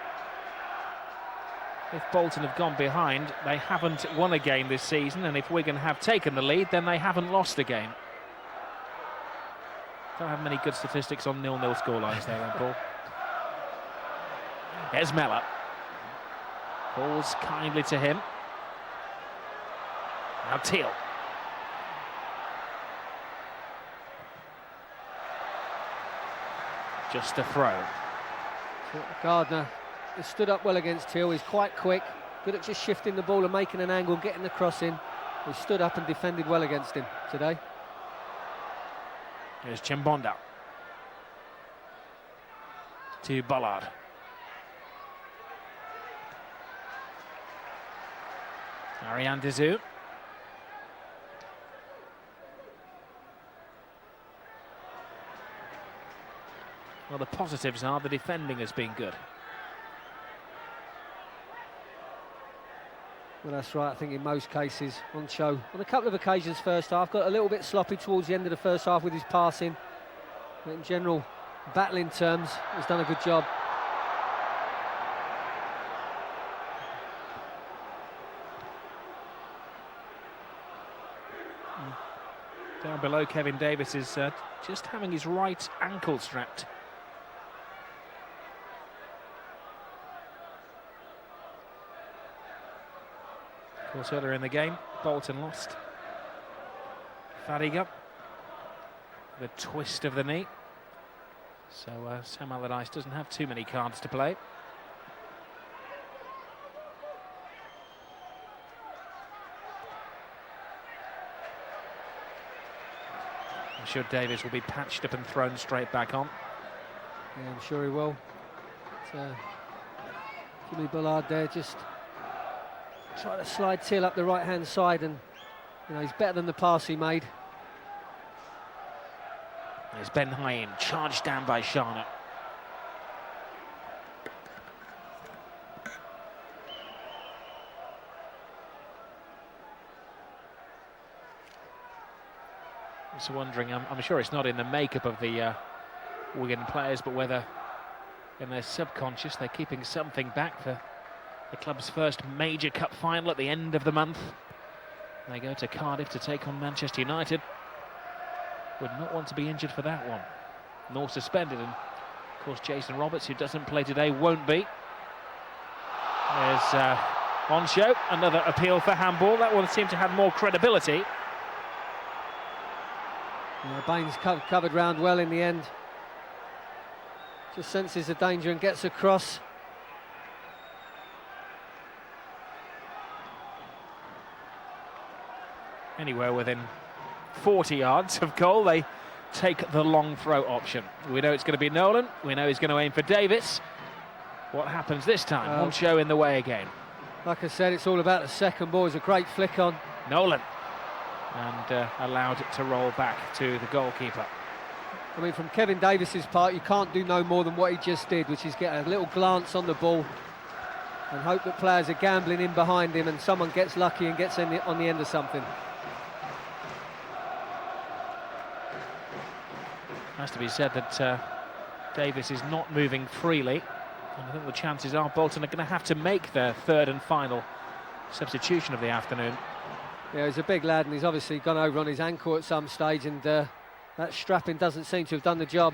if Bolton have gone behind, they haven't won a game this season, and if Wigan have taken the lead, then they haven't lost a game. Don't have many good statistics on 0-0 scorelines there, then, Paul. Here's Mellor. Falls kindly to him. Now Teal. Just a throw. Gardner has stood up well against Teal. He's quite quick, good at just shifting the ball and making an angle, getting the cross in. He stood up and defended well against him today. Here's Chimbonda. to Bollard. Ariane Dizou. Well, the positives are the defending has been good. Well, that's right. I think in most cases, on show on a couple of occasions first half, got a little bit sloppy towards the end of the first half with his passing, but in general, battling terms, has done a good job. Down below, Kevin Davis is just having his right ankle strapped. Of course, earlier in the game, Bolton lost Fadiga, the twist of the knee. So Sam Allardyce doesn't have too many cards to play. I'm sure Davis will be patched up and thrown straight back on. Yeah, I'm sure he will. Jimmy Bollard there just try to slide Till up the right-hand side, and you know, he's better than the pass he made. There's Ben Hine, charged down by Sharna. Just wondering, I'm sure it's not in the makeup of the Wigan players, but whether in their subconscious they're keeping something back for the club's first major cup final at the end of the month. They go to Cardiff to take on Manchester United. Would not want to be injured for that one, nor suspended. And of course Jason Roberts, who doesn't play today, won't be. There's on show, another appeal for handball. That one seemed to have more credibility. Yeah, Baines covered round well in the end. Just senses the danger and gets across. Anywhere within 40 yards of goal, they take the long throw option. We know it's going to be Nolan. We know he's going to aim for Davis. What happens this time? On show in the way again. Like I said, it's all about the second ball. It's a great flick on. Nolan. And allowed it to roll back to the goalkeeper. I mean, from Kevin Davis's part, you can't do no more than what he just did, which is get a little glance on the ball and hope that players are gambling in behind him and someone gets lucky and gets on the end of something. Has to be said that Davis is not moving freely, and I think the chances are Bolton are going to have to make their third and final substitution of the afternoon. Yeah, he's a big lad, and he's obviously gone over on his ankle at some stage, and that strapping doesn't seem to have done the job.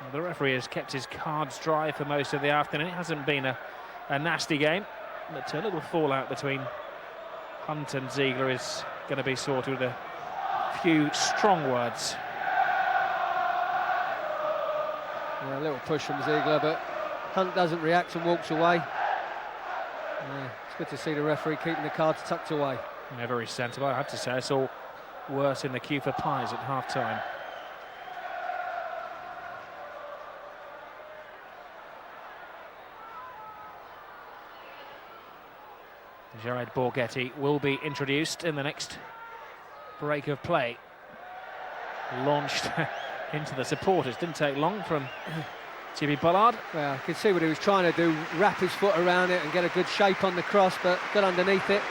Well, the referee has kept his cards dry for most of the afternoon. It hasn't been a nasty game, but a little fallout between Hunt and Ziegler is going to be sorted with a few strong words. Yeah, a little push from Ziegler, but Hunt doesn't react and walks away. It's good to see the referee keeping the cards tucked away. Yeah, very sensible. I have to say, I saw worse in the queue for pies at half-time. Jared Borghetti will be introduced in the next break of play. Launched into the supporters. Didn't take long from Jimmy Bollard. Well, I could see what he was trying to do, wrap his foot around it and get a good shape on the cross, but got underneath it.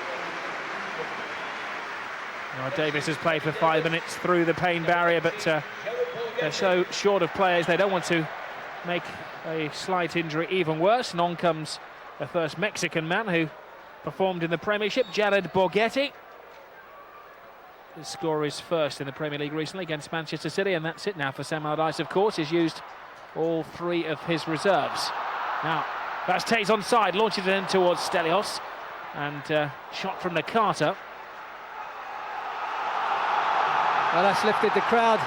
Well, Davis has played for 5 minutes through the pain barrier, but they're so short of players, they don't want to make a slight injury even worse. And on comes the first Mexican man who performed in the Premiership, Jared Borghetti. His score is first in the Premier League recently against Manchester City, and that's it now for Sam Allardyce, of course. He's used all 3 of his reserves. Now, that's Taze onside, launches it in towards Stelios, and shot from the Carter. Well, that's lifted the crowd.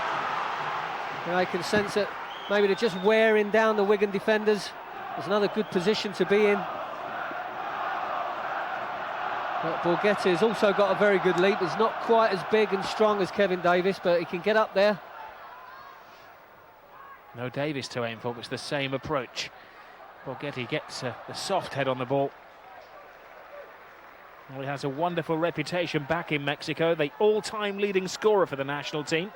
And I can sense it. Maybe they're just wearing down the Wigan defenders. There's another good position to be in. But Borghetti has also got a very good leap. He's not quite as big and strong as Kevin Davis, but he can get up there. No Davis to aim for, but it's the same approach. Borghetti gets the soft head on the ball. Well, he has a wonderful reputation back in Mexico, the all-time leading scorer for the national team.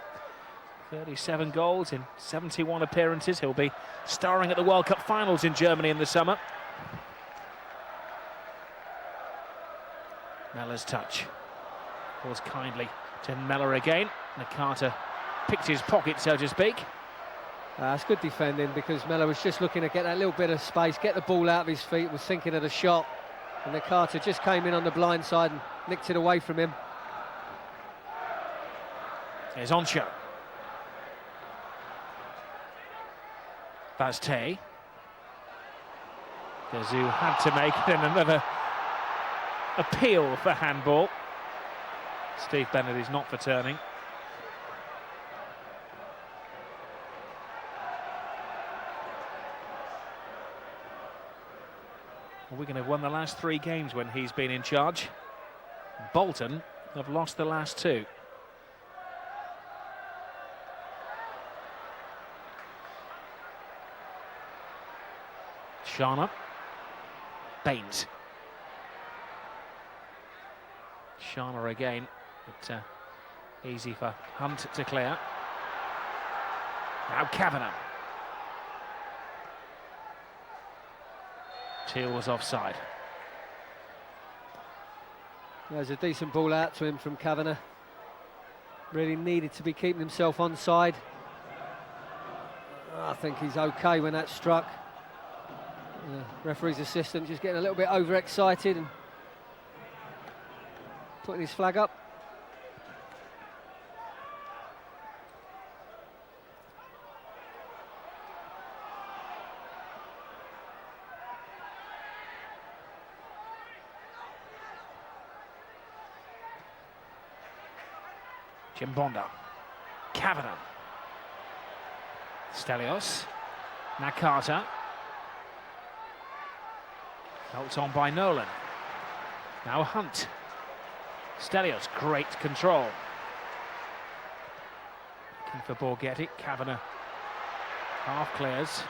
37 goals in 71 appearances. He'll be starring at the World Cup finals in Germany in the summer. Mellor's touch. Falls kindly to Mellor again. Nakata picked his pocket, so to speak. It's good defending, because Mellor was just looking to get that little bit of space, get the ball out of his feet, was thinking of the shot. And Nakata just came in on the blind side and nicked it away from him. Here's Oncho. Vazte. Gazoo had to make then another appeal for handball. Steve Bennett is not for turning. Wigan have won the last 3 games when he's been in charge. Bolton have lost the last 2. Sharma. Baines. Sharma again, but easy for Hunt to clear. Now Kavanagh. Teal was offside. There's a decent ball out to him from Kavanagh. Really needed to be keeping himself onside. I think he's okay when that struck. Referee's assistant just getting a little bit overexcited and putting his flag up. Chimbonda. Kavanagh. Stelios. Nakata. Helped on by Nolan. Now Hunt. Stelios, great control. Looking for Borghetti. Kavanagh half clears.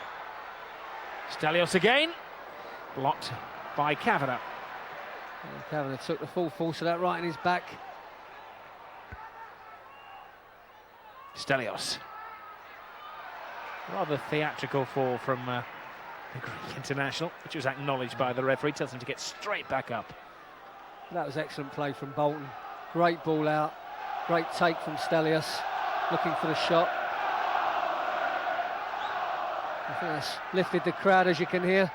Stelios again. Blocked by Kavanagh. And Kavanagh took the full force of that right in his back. Stelios. Rather theatrical fall from the Greek international, which was acknowledged by the referee. Tells him to get straight back up. That was excellent play from Bolton. Great ball out. Great take from Stelios. Looking for the shot. I think that's lifted the crowd, as you can hear.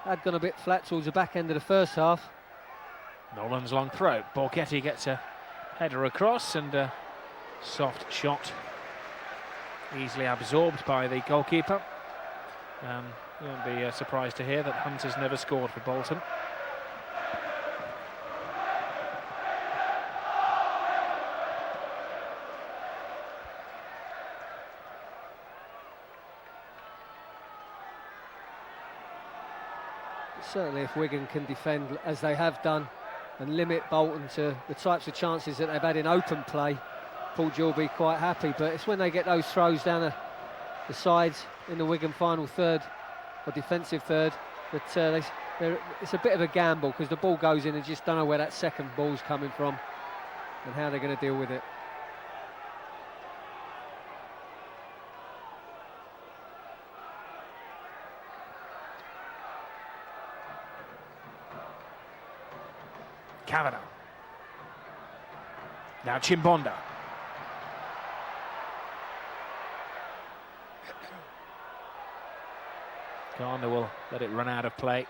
Had gone a bit flat towards the back end of the first half. Nolan's long throw. Borghetti gets a header across, and a soft shot. Easily absorbed by the goalkeeper. You won't be surprised to hear that Hunt has never scored for Bolton. Certainly if Wigan can defend as they have done and limit Bolton to the types of chances that they've had in open play, Paul Gill will be quite happy. But it's when they get those throws down the sides in the Wigan final third, or defensive third, that it's a bit of a gamble, because the ball goes in and just don't know where that second ball's coming from and how they're going to deal with it. Kavanagh. Now Chimbonda. Garner will let it run out of play.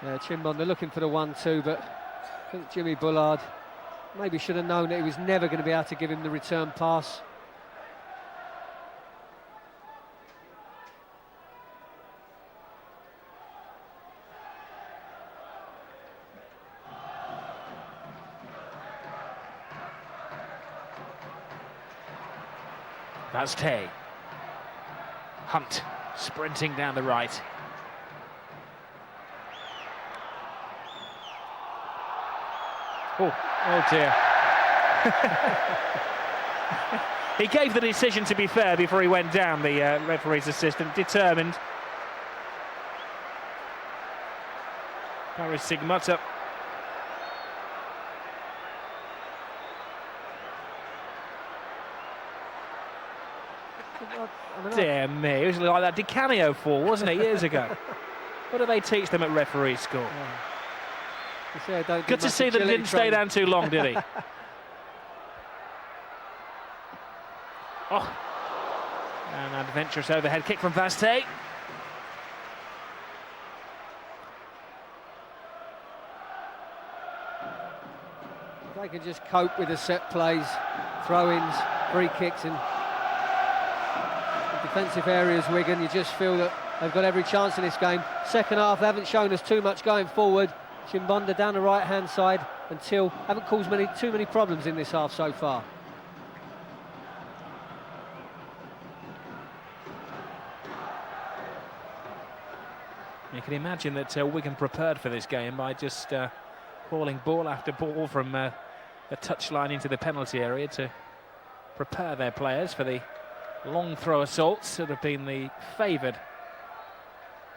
Yeah, Chimbonda looking for the 1-2, but I think Jimmy Bullard maybe should have known that he was never going to be able to give him the return pass. Vazte. Hunt sprinting down the right. Oh dear. He gave the decision, to be fair, before he went down, the referee's assistant, determined. Paris Sigmata. Dear me, it was like that Di Canio fall, wasn't it, years ago? What do they teach them at referee school? Yeah. Good to see that he didn't stay down too long, did he? Oh, an adventurous overhead kick from Vasté. They can just cope with the set plays, throw-ins, free kicks and defensive areas, Wigan. You just feel that they've got every chance in this game. Second half, they haven't shown us too much going forward. Chimbonda down the right-hand side until haven't caused too many problems in this half so far. You can imagine that Wigan prepared for this game by just hauling ball after ball from the touchline into the penalty area to prepare their players for the long throw assaults that have been the favoured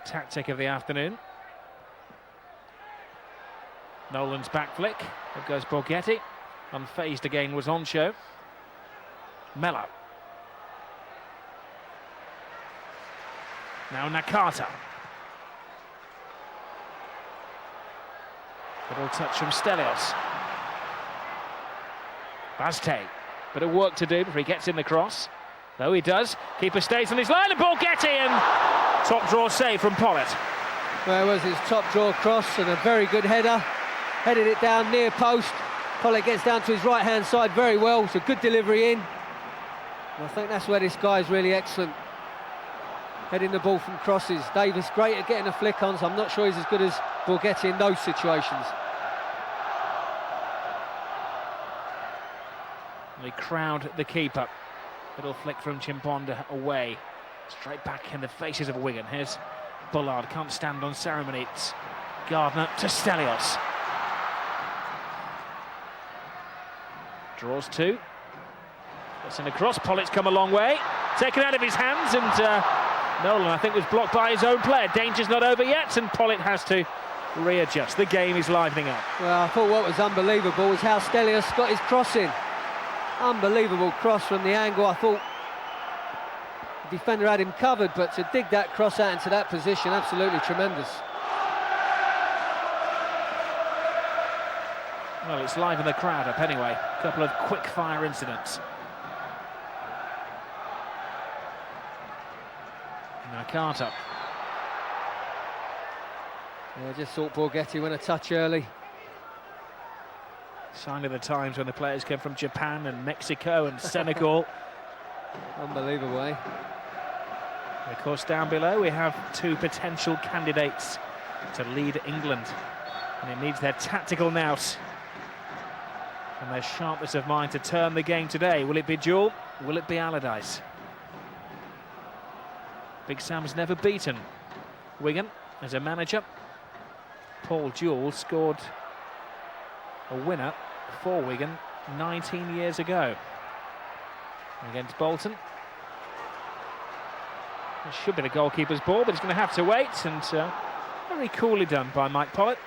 tactic of the afternoon. Nolan's back flick, there goes Borghetti, unfazed again was on show. Mello. Now Nakata. Little touch from Stelios. Vasté, bit of work to do before he gets in the cross. Though he does, keeper stays on his line, and Borghetti, and top draw save from Pollitt. Well, it was his top draw cross and a very good header. Headed it down near post. Pollitt gets down to his right-hand side very well. It's a good delivery in. And I think that's where this guy's really excellent. Heading the ball from crosses. Davis great at getting a flick on, so I'm not sure he's as good as Borghetti in those situations. They crowd the keeper. Little flick from Chimbonda away. Straight back in the faces of Wigan. Here's Bullard, can't stand on ceremony. It's Gardner to Stelios. Draws two. Gets in across, Pollitt's come a long way. Taken out of his hands, and Nolan, I think, was blocked by his own player. Danger's not over yet, and Pollitt has to readjust. The game is livening up. Well, I thought what was unbelievable was how Stelios got his cross in. Unbelievable cross from the angle. I thought the defender had him covered, but to dig that cross out into that position, absolutely tremendous. Well, it's liven the crowd up anyway. A couple of quick-fire incidents. Nakata. Yeah, I just thought Borghetti went a touch early. Sign of the times when the players came from Japan and Mexico and Senegal. Unbelievable, eh? Of course, down below we have two potential candidates to lead England. And it needs their tactical nous and their sharpness of mind to turn the game today. Will it be Jewell? Will it be Allardyce? Big Sam's never beaten Wigan as a manager. Paul Jewell scored a winner for Wigan 19 years ago against Bolton. It should be the goalkeeper's ball, but he's going to have to wait, and very coolly done by Mike Pollitt.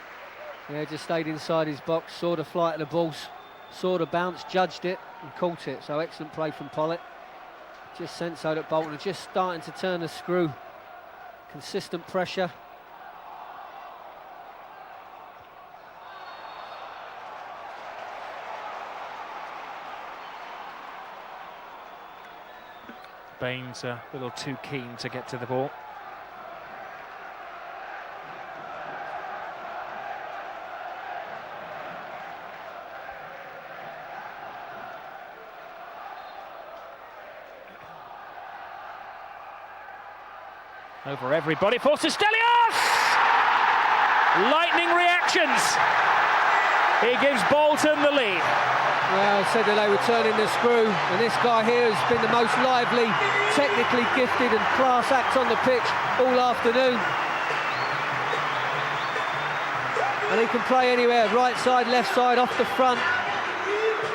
Yeah, just stayed inside his box, saw the flight of the balls, saw the bounce, judged it and caught it. So excellent play from Pollitt. Just sensed so that Bolton are just starting to turn the screw. Consistent pressure. Baines a little too keen to get to the ball. Over everybody, forces Stelios! Lightning reactions. He gives Bolton the lead. Well, I said that they were turning the screw, and this guy here has been the most lively, technically gifted and class act on the pitch all afternoon. And he can play anywhere, right side, left side, off the front.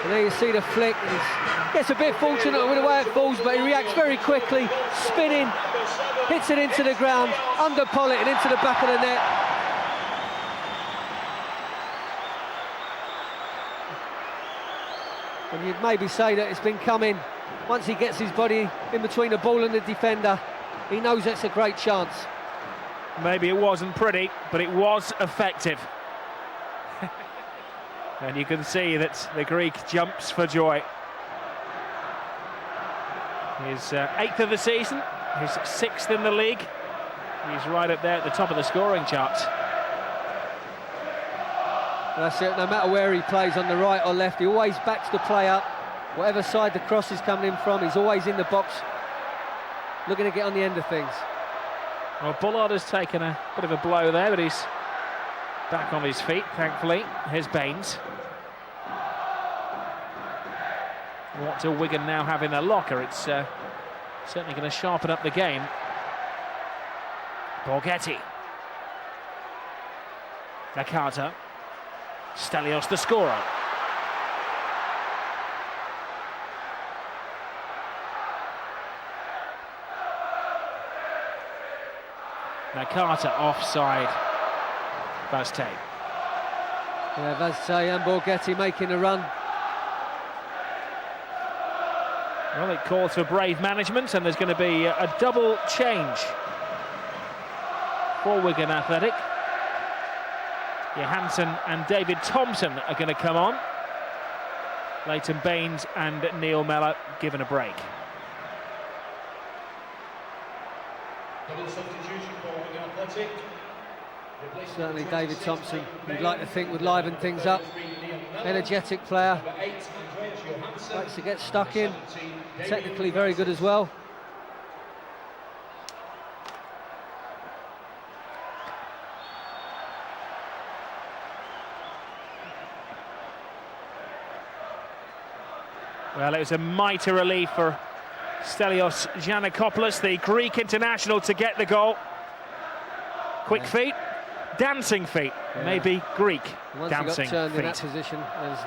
And there you see the flick. He gets a bit fortunate with the way it falls, but he reacts very quickly, spinning, hits it into the ground, under Pollitt and into the back of the net. And you'd maybe say that it's been coming. Once he gets his body in between the ball and the defender, he knows that's a great chance. Maybe it wasn't pretty, but it was effective. And you can see that the Greek jumps for joy. His 8th of the season, his 6th in the league. He's right up there at the top of the scoring charts. That's it, no matter where he plays, on the right or left, he always backs the play up. Whatever side the cross is coming in from, he's always in the box, looking to get on the end of things. Well, Bullard has taken a bit of a blow there, but he's back on his feet, thankfully. Here's Baines. What do Wigan now have in their locker? It's certainly going to sharpen up the game. Borghetti. Nakata. Stelios the scorer. Nakata offside. Vazte. Yeah, Vazte and Borghetti making a run. Well, it calls for brave management, and there's going to be a double change for Wigan Athletic. Johansson and David Thompson are going to come on. Leighton Baines and Neil Mellor given a break. Double substitution for Wigan Athletic. Certainly David Thompson, you'd like to think, would liven things up. Energetic player, likes to get stuck in, technically very good as well. Well, it was a mighty relief for Stelios Giannakopoulos, the Greek international, to get the goal. Quick feet, dancing feet, maybe Greek Once dancing he got turned feet. in that position, there's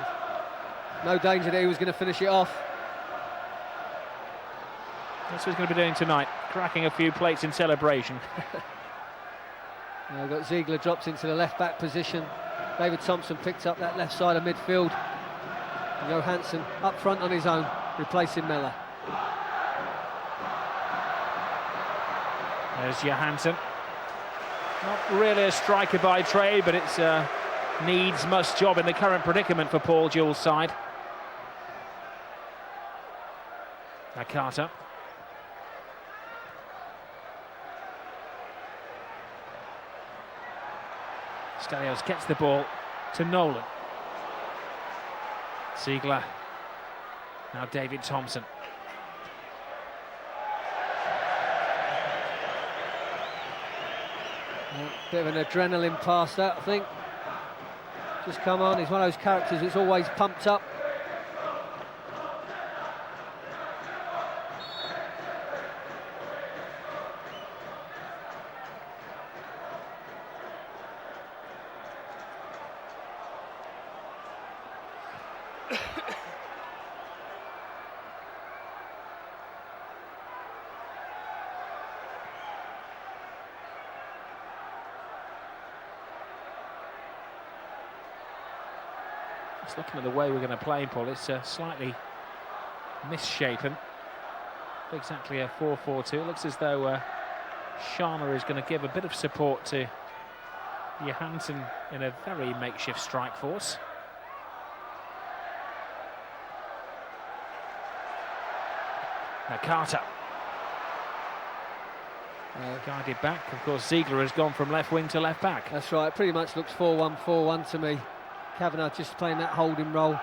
no danger that he was going to finish it off. That's what he's going to be doing tonight, cracking a few plates in celebration. Now we've got Ziegler drops into the left-back position. David Thompson picked up that left side of midfield. And Johansson up front on his own, replacing Mellor. There's Johansson. Not really a striker by trade, but it's a needs-must job in the current predicament for Paul Jewell's side. Nakata. Stelios gets the ball to Nolan. Ziegler. Now David Thompson. Bit of an adrenaline pass that, I think. Just come on, he's one of those characters that's always pumped up. Just looking at the way we're going to play, Paul, it's slightly misshapen. Exactly a 4-4-2. It looks as though Sharma is going to give a bit of support to Johansson in a very makeshift strike force. Nakata. Guided back. Of course, Ziegler has gone from left wing to left back. That's right, pretty much looks 4-1-4-1 to me. Kavanagh just playing that holding role.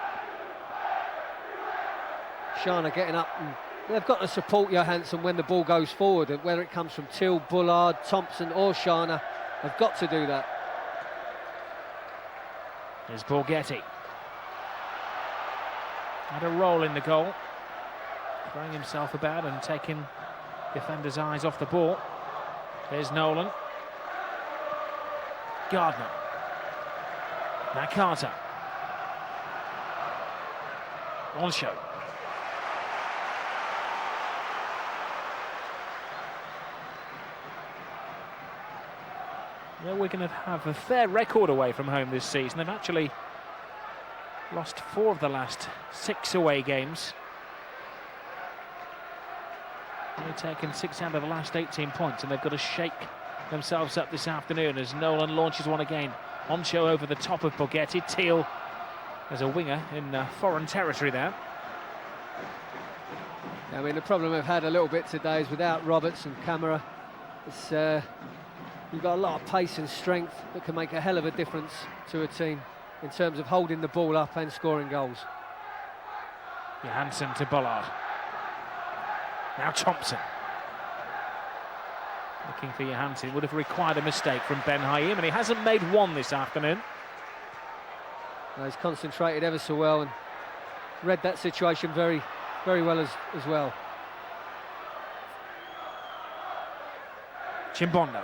Sharna getting up, and they've got to support Johansson when the ball goes forward, and whether it comes from Till, Bullard, Thompson or Sharna, they've got to do that. There's Borghetti. Had a role in the goal, throwing himself about and taking defenders' eyes off the ball. There's Nolan. Gardner. Now Carter. On show. Well, we're going to have a fair record away from home this season. They've actually lost 4 of the last 6 away games. They've taken 6 out of the last 18 points, and they've got to shake themselves up this afternoon as Nolan launches one again. On show over the top of Borghetti. Teal as a winger in foreign territory there. I mean, the problem we've had a little bit today is without Roberts and Camara, it's you've got a lot of pace and strength that can make a hell of a difference to a team in terms of holding the ball up and scoring goals. Johansson to Bollard. Now Thompson. Looking for Johansson. Would have required a mistake from Ben Haim, and he hasn't made one this afternoon. Well, he's concentrated ever so well and read that situation very, very well as well. Chimbonda.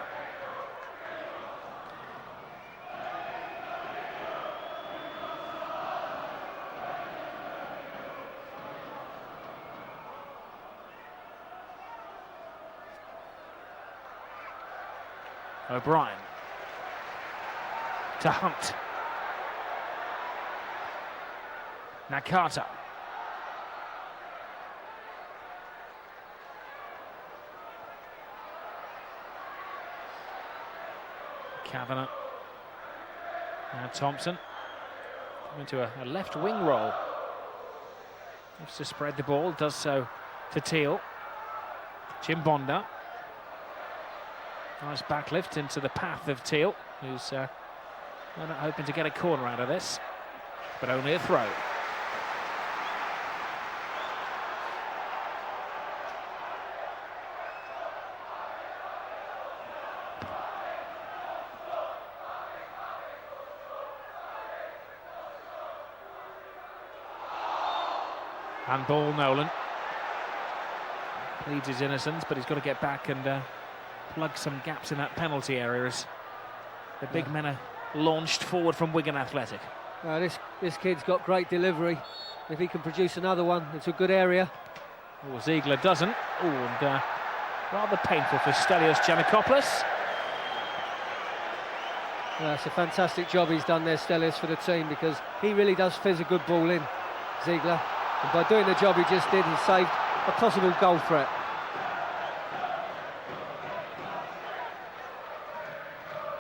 O'Brien to Hunt. Nakata. Kavanagh. Now Thompson into a left wing role. Has to spread the ball, does so to Teal. Chimbonda. Nice backlift into the path of Teal, who's not hoping to get a corner out of this, but only a throw. Handball, Nolan. Pleads his innocence, but he's got to get back and plug some gaps in that penalty area as the big men are launched forward from Wigan Athletic. This kid's got great delivery. If he can produce another one, it's a good area. Oh, Ziegler doesn't. Oh, and rather painful for Stelios Giannakopoulos. It's a fantastic job he's done there, Stelios, for the team, because he really does fizz a good ball in, Ziegler. And by doing the job he just did, he saved a possible goal threat.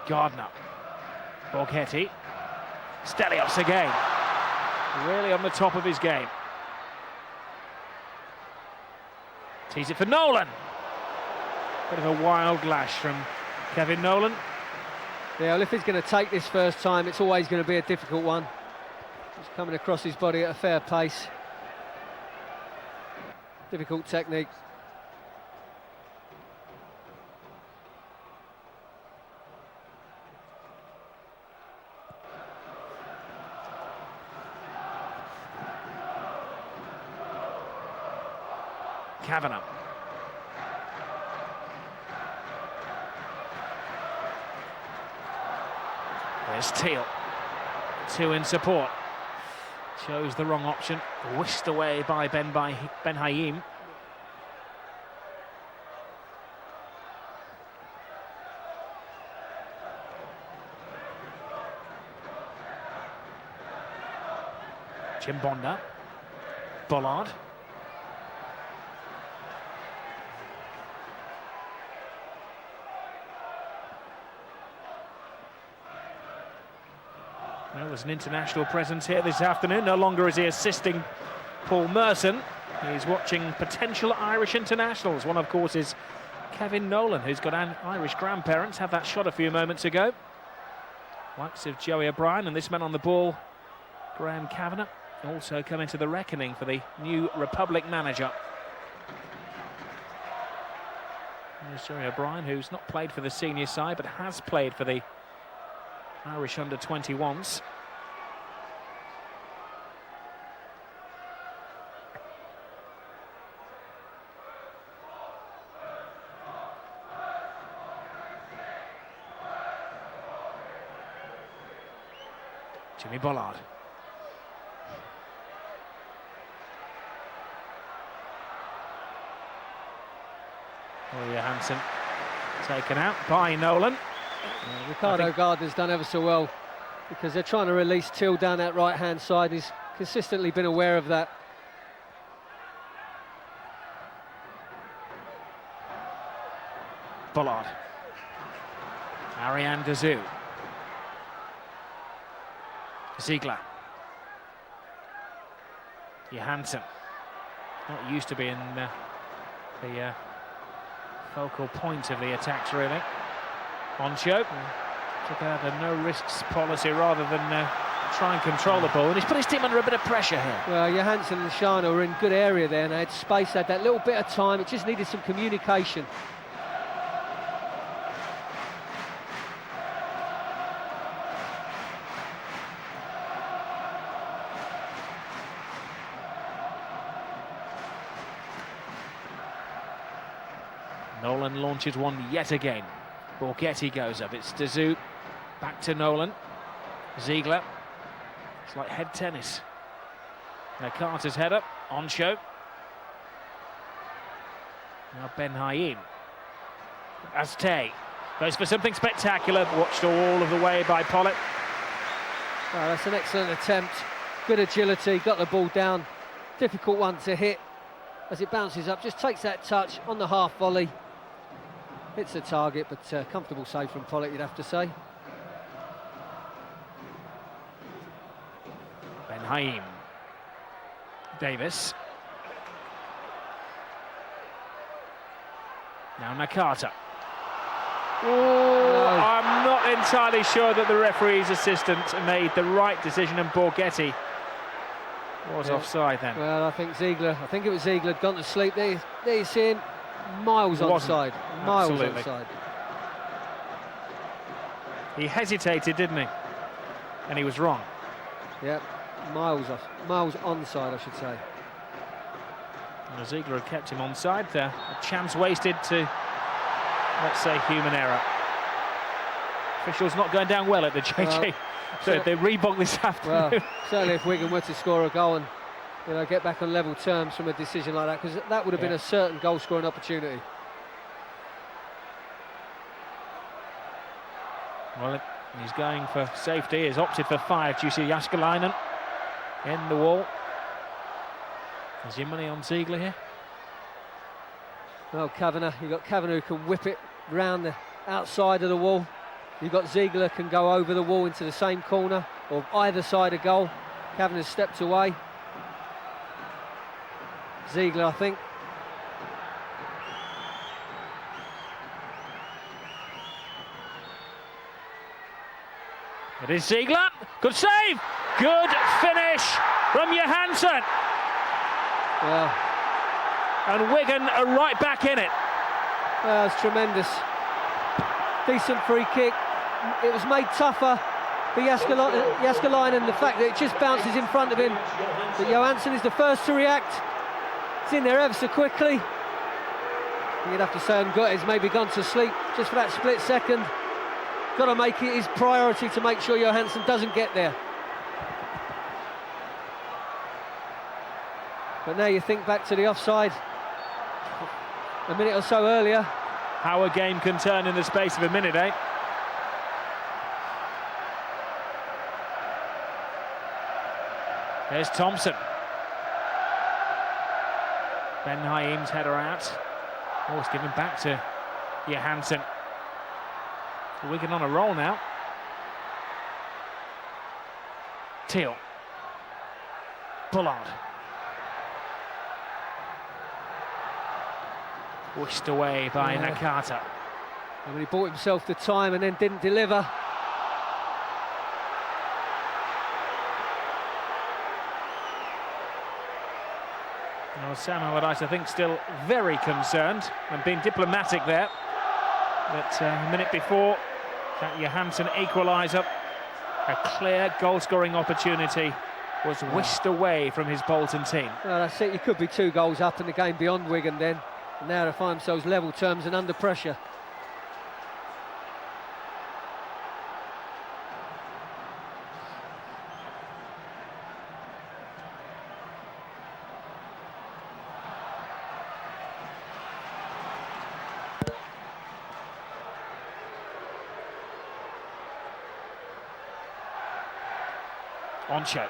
Gardner. Borghetti. Stelios again. Really on the top of his game. Tees it for Nolan. Bit of a wild lash from Kevin Nolan. Yeah, well, if he's going to take this first time, it's always going to be a difficult one. He's coming across his body at a fair pace. Difficult technique. Kavanagh. There's Teal. 2 in support. Chose the wrong option. Whisked away by Ben Haim. Chimbonda. Bollard. Well, there's an international presence here this afternoon. No longer is he assisting Paul Merson. He's watching potential Irish internationals. One, of course, is Kevin Nolan, who's got Irish grandparents. Had that shot a few moments ago. Likes of Joey O'Brien, and this man on the ball, Graham Kavanagh, also coming to the reckoning for the new Republic manager. There's Joey O'Brien, who's not played for the senior side, but has played for the Irish under-21s. Jimmy Bollard. Johansson taken out by Nolan. Ricardo Gardner's done ever so well because they're trying to release Till down that right-hand side. He's consistently been aware of that. Bollard. Ariane Dazou. Ziegler. Johansson. Not used to being the focal point of the attacks, really. Oncho took out a no-risks policy rather than try and control the ball, and he's put his team under a bit of pressure here. Well, Johansson and Shana were in good area there, and they had space, they had that little bit of time. It just needed some communication. Nolan launches one yet again. Borghetti goes up. It's Dazou. Back to Nolan. Ziegler. It's like head tennis. Now Carter's header. Oncho. Now Ben Haim. Azte goes for something spectacular. Watched all of the way by Pollitt. Well, that's an excellent attempt. Good agility. Got the ball down. Difficult one to hit. As it bounces up, just takes that touch on the half volley. Hits the target, but comfortable save from Pollitt, you'd have to say. Ben Haim. Davis. Now Nakata. Oh, no. I'm not entirely sure that the referee's assistant made the right decision, and Borghetti was offside then. Well, I think it was Ziegler, had gone to sleep. There you see him, miles onside. Miles onside. He hesitated, didn't he? And he was wrong. Yep, miles off. Miles onside, I should say. And Ziegler had kept him onside there. A chance wasted to, let's say, human error. Officials not going down well at the JJ. Well, so they Reebok this afternoon. Well, certainly if Wigan were to score a goal and get back on level terms from a decision like that, because that would have been a certain goal-scoring opportunity. Well, he's going for safety. He's opted for 5. Do you see Jääskeläinen in the wall? Is your money on Ziegler here? Well, Kavanagh, you've got Kavanagh who can whip it round the outside of the wall. You've got Ziegler can go over the wall into the same corner or either side of goal. Kavanagh stepped away. Ziegler, I think. It is Ziegler. Good save. Good finish from Johansson. Well, and Wigan are right back in it. Well, it's tremendous. Decent free kick. It was made tougher for Jääskeläinen, the fact that it just bounces in front of him. But Johansson is the first to react. It's in there ever so quickly. You'd have to say Ngut's maybe gone to sleep just for that split second. Got to make it his priority to make sure Johansson doesn't get there. But now you think back to the offside a minute or so earlier. How a game can turn in the space of a minute, eh? There's Thompson. Ben Haim's header out. Oh, it's given back to Johansson. Wigan on a roll now. Till. Bollard. Whisked away by Nakata. I mean, he bought himself the time and then didn't deliver. Well, Sam Allardyce, I think, still very concerned and being diplomatic there. But a minute before, that Johansson equaliser, a clear goal-scoring opportunity, was whisked away from his Bolton team. Well, that's it. You could be 2 goals up in the game beyond Wigan then. And now to find themselves level terms and under pressure. Oncho.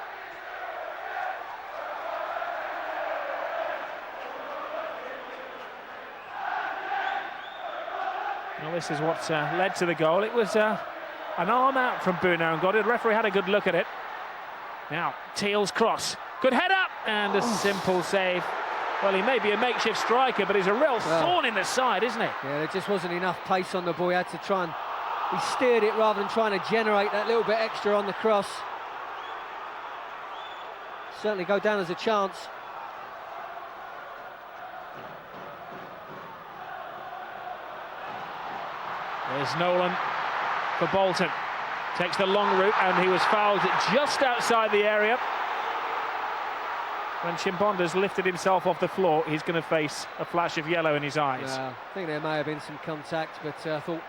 Well, this is what led to the goal. It was an arm out from Bruno Ngoti. The referee had a good look at it. Now, Teal's cross. Good header! And a simple save. Well, he may be a makeshift striker, but he's a real thorn in the side, isn't he? Yeah, there just wasn't enough pace on the ball. He had to try and... He steered it rather than trying to generate that little bit extra on the cross. Certainly go down as a chance. There's Nolan for Bolton. Takes the long route, and he was fouled just outside the area. When Chimbonda's lifted himself off the floor, he's going to face a flash of yellow in his eyes. I think there may have been some contact, but I thought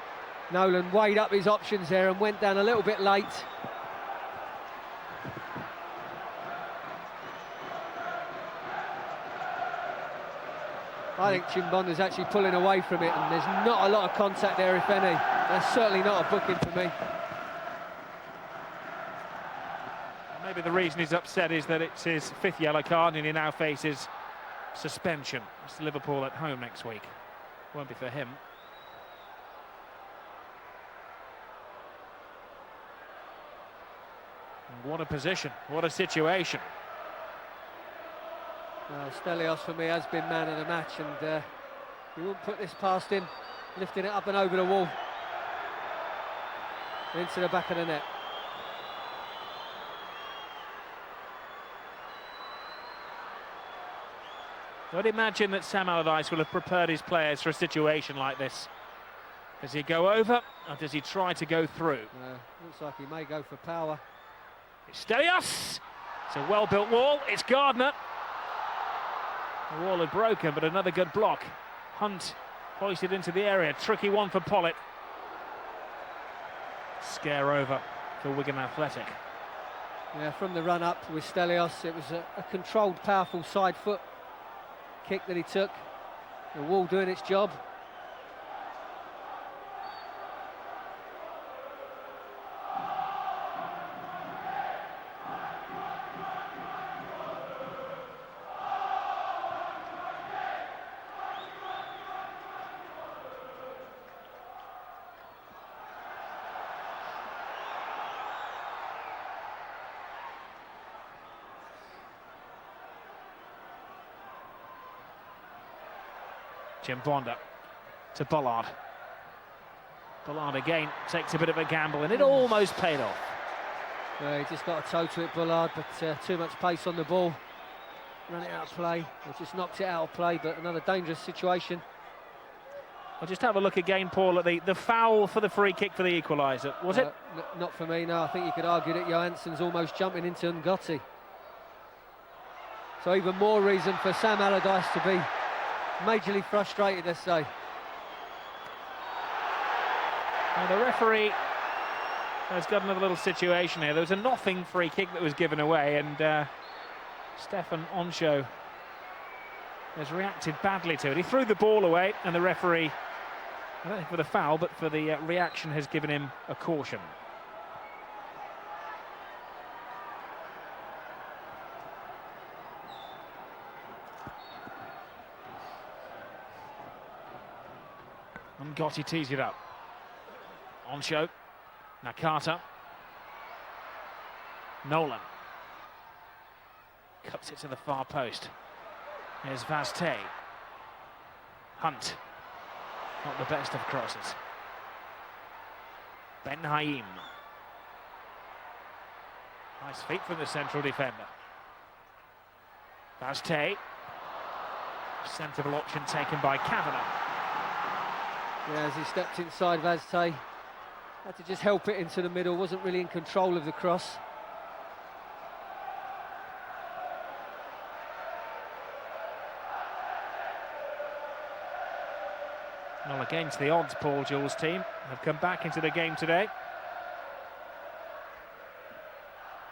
Nolan weighed up his options there and went down a little bit late. I think Chimbonda's actually pulling away from it, and there's not a lot of contact there, if any. That's certainly not a booking for me. Maybe the reason he's upset is that it's his 5th yellow card and he now faces suspension. It's Liverpool at home next week. Won't be for him. And what a position, what a situation. Well, Stelios for me has been man of the match, and he won't put this past him, lifting it up and over the wall into the back of the net. I'd imagine that Sam Allardyce will have prepared his players for a situation like this. Does he go over, or does he try to go through? Looks like he may go for power. It's Stelios! It's a well-built wall, it's Gardner. The wall had broken, but another good block. Hunt hoisted into the area, tricky one for Pollitt. Scare over for Wigan Athletic. Yeah, from the run-up with Stelios, it was a controlled, powerful side foot kick that he took. The wall doing its job. Chimbonda to Bullard. Bullard again takes a bit of a gamble, and it almost paid off. He just got a toe to it, Bullard, but too much pace on the ball. Ran it out of play, or just knocked it out of play, but another dangerous situation. I'll just have a look again, Paul, at the foul for the free kick for the equaliser. Was it? Not for me, no. I think you could argue that Johansson's almost jumping into Ngoti. So even more reason for Sam Allardyce to be majorly frustrated, let's say. Now the referee has got another little situation here. There was a nothing free kick that was given away, and Stefan Oncho has reacted badly to it. He threw the ball away, and the referee, I don't think for the foul, but for the reaction, has given him a caution. And Gotti tees it up. Oncho, Nakata, Nolan. Cuts it to the far post. Here's Vazte. Hunt. Not the best of crosses. Ben Haim. Nice feet from the central defender. Vazte. Sensible option taken by Kavanagh. Yeah, as he stepped inside, Vazte had to just help it into the middle, wasn't really in control of the cross. Well, against the odds, Paul Jewell's team have come back into the game today.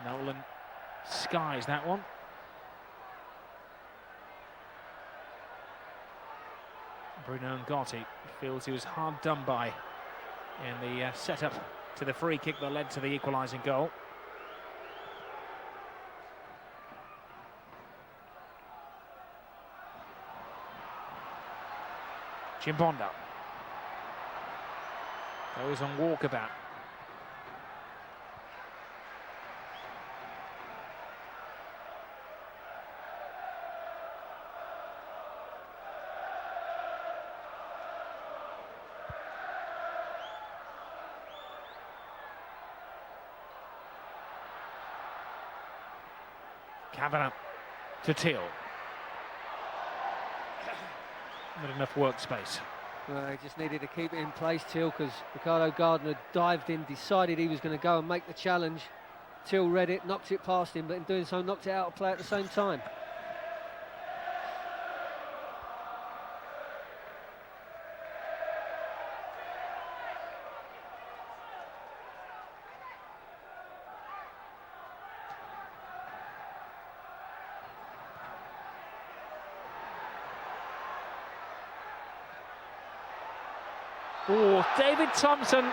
Nolan skies that one. Bruno Ngoti feels he was hard done by in the setup to the free kick that led to the equalising goal. Chimbonda goes on walkabout. Kavanagh to Teal. Not enough workspace. Well, he just needed to keep it in place, Teal, because Ricardo Gardner dived in, decided he was going to go and make the challenge. Teal read it, knocked it past him, but in doing so knocked it out of play at the same time. Oh, David Thompson,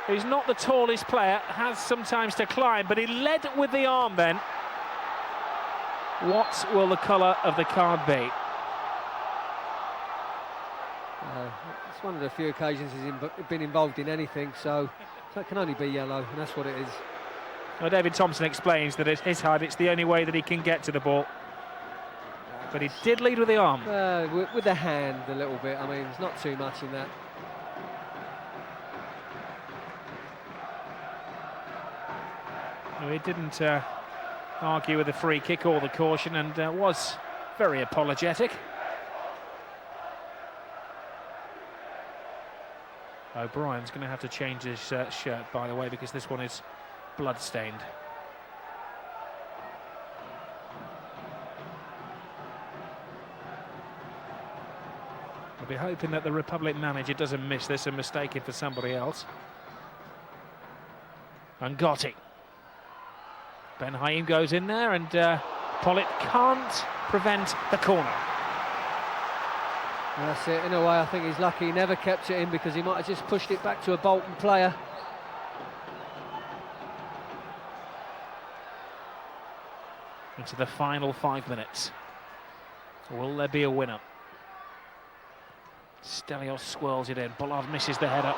who's not the tallest player, has sometimes to climb, but he led with the arm then. What will the colour of the card be? It's one of the few occasions he's been involved in anything, so it can only be yellow, and that's what it is. Well, David Thompson explains that it's his height, it's the only way that he can get to the ball. But he did lead with the arm. With the hand a little bit. I mean, there's not too much in that. No, he didn't argue with the free kick or the caution, and was very apologetic. O'Brien's going to have to change his shirt, by the way, because this one is blood-stained. I'll be hoping that the Republic manager doesn't miss this and mistake it for somebody else. And Gotti. Ben Haim goes in there, and Pollitt can't prevent the corner. That's it. In a way, I think he's lucky he never kept it in, because he might have just pushed it back to a Bolton player. Into the final 5 minutes. Will there be a winner? Stelios swirls it in. Bullard misses the header.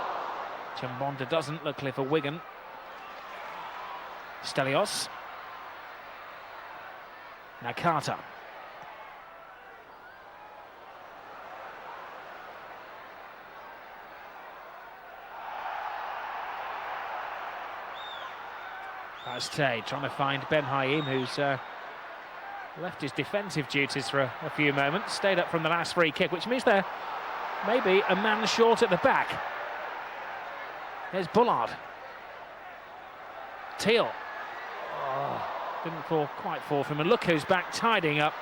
Chimbonda doesn't. Luckily for Wigan. Stelios. Now Carter. That's Tay trying to find Ben Haim, who's left his defensive duties for a few moments. Stayed up from the last free kick, which means they're maybe a man short at the back. There's Bullard. Teal. Oh, didn't quite fall from him. And look who's back tidying up.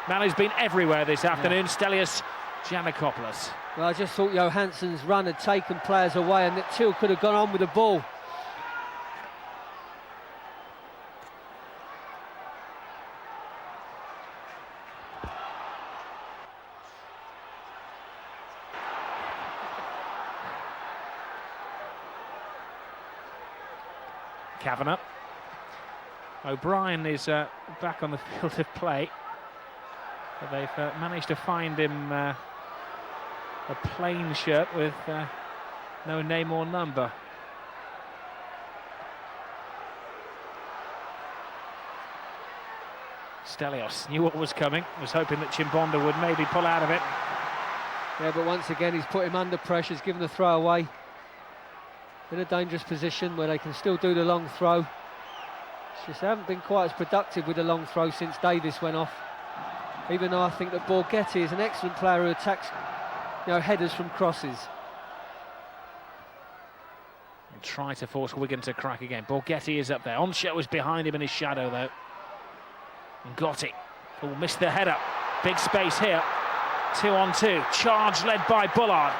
Man who's been everywhere this afternoon, Stelios Giannakopoulos. Well, I just thought Johansson's run had taken players away, and that Teal could have gone on with the ball. Kavanagh. O'Brien is back on the field of play, but they've managed to find him a plain shirt with no name or number. Stelios knew what was coming, was hoping that Chimbonda would maybe pull out of it. Yeah, but once again he's put him under pressure, he's given the throw away. In a dangerous position where they can still do the long throw. It's just they haven't been quite as productive with the long throw since Davis went off. Even though I think that Borghetti is an excellent player who attacks, headers from crosses. And try to force Wigan to crack again. Borghetti is up there. Onshet was behind him in his shadow though. And Gotti, who missed the header. Big space here. 2-on-2. Charge led by Bullard.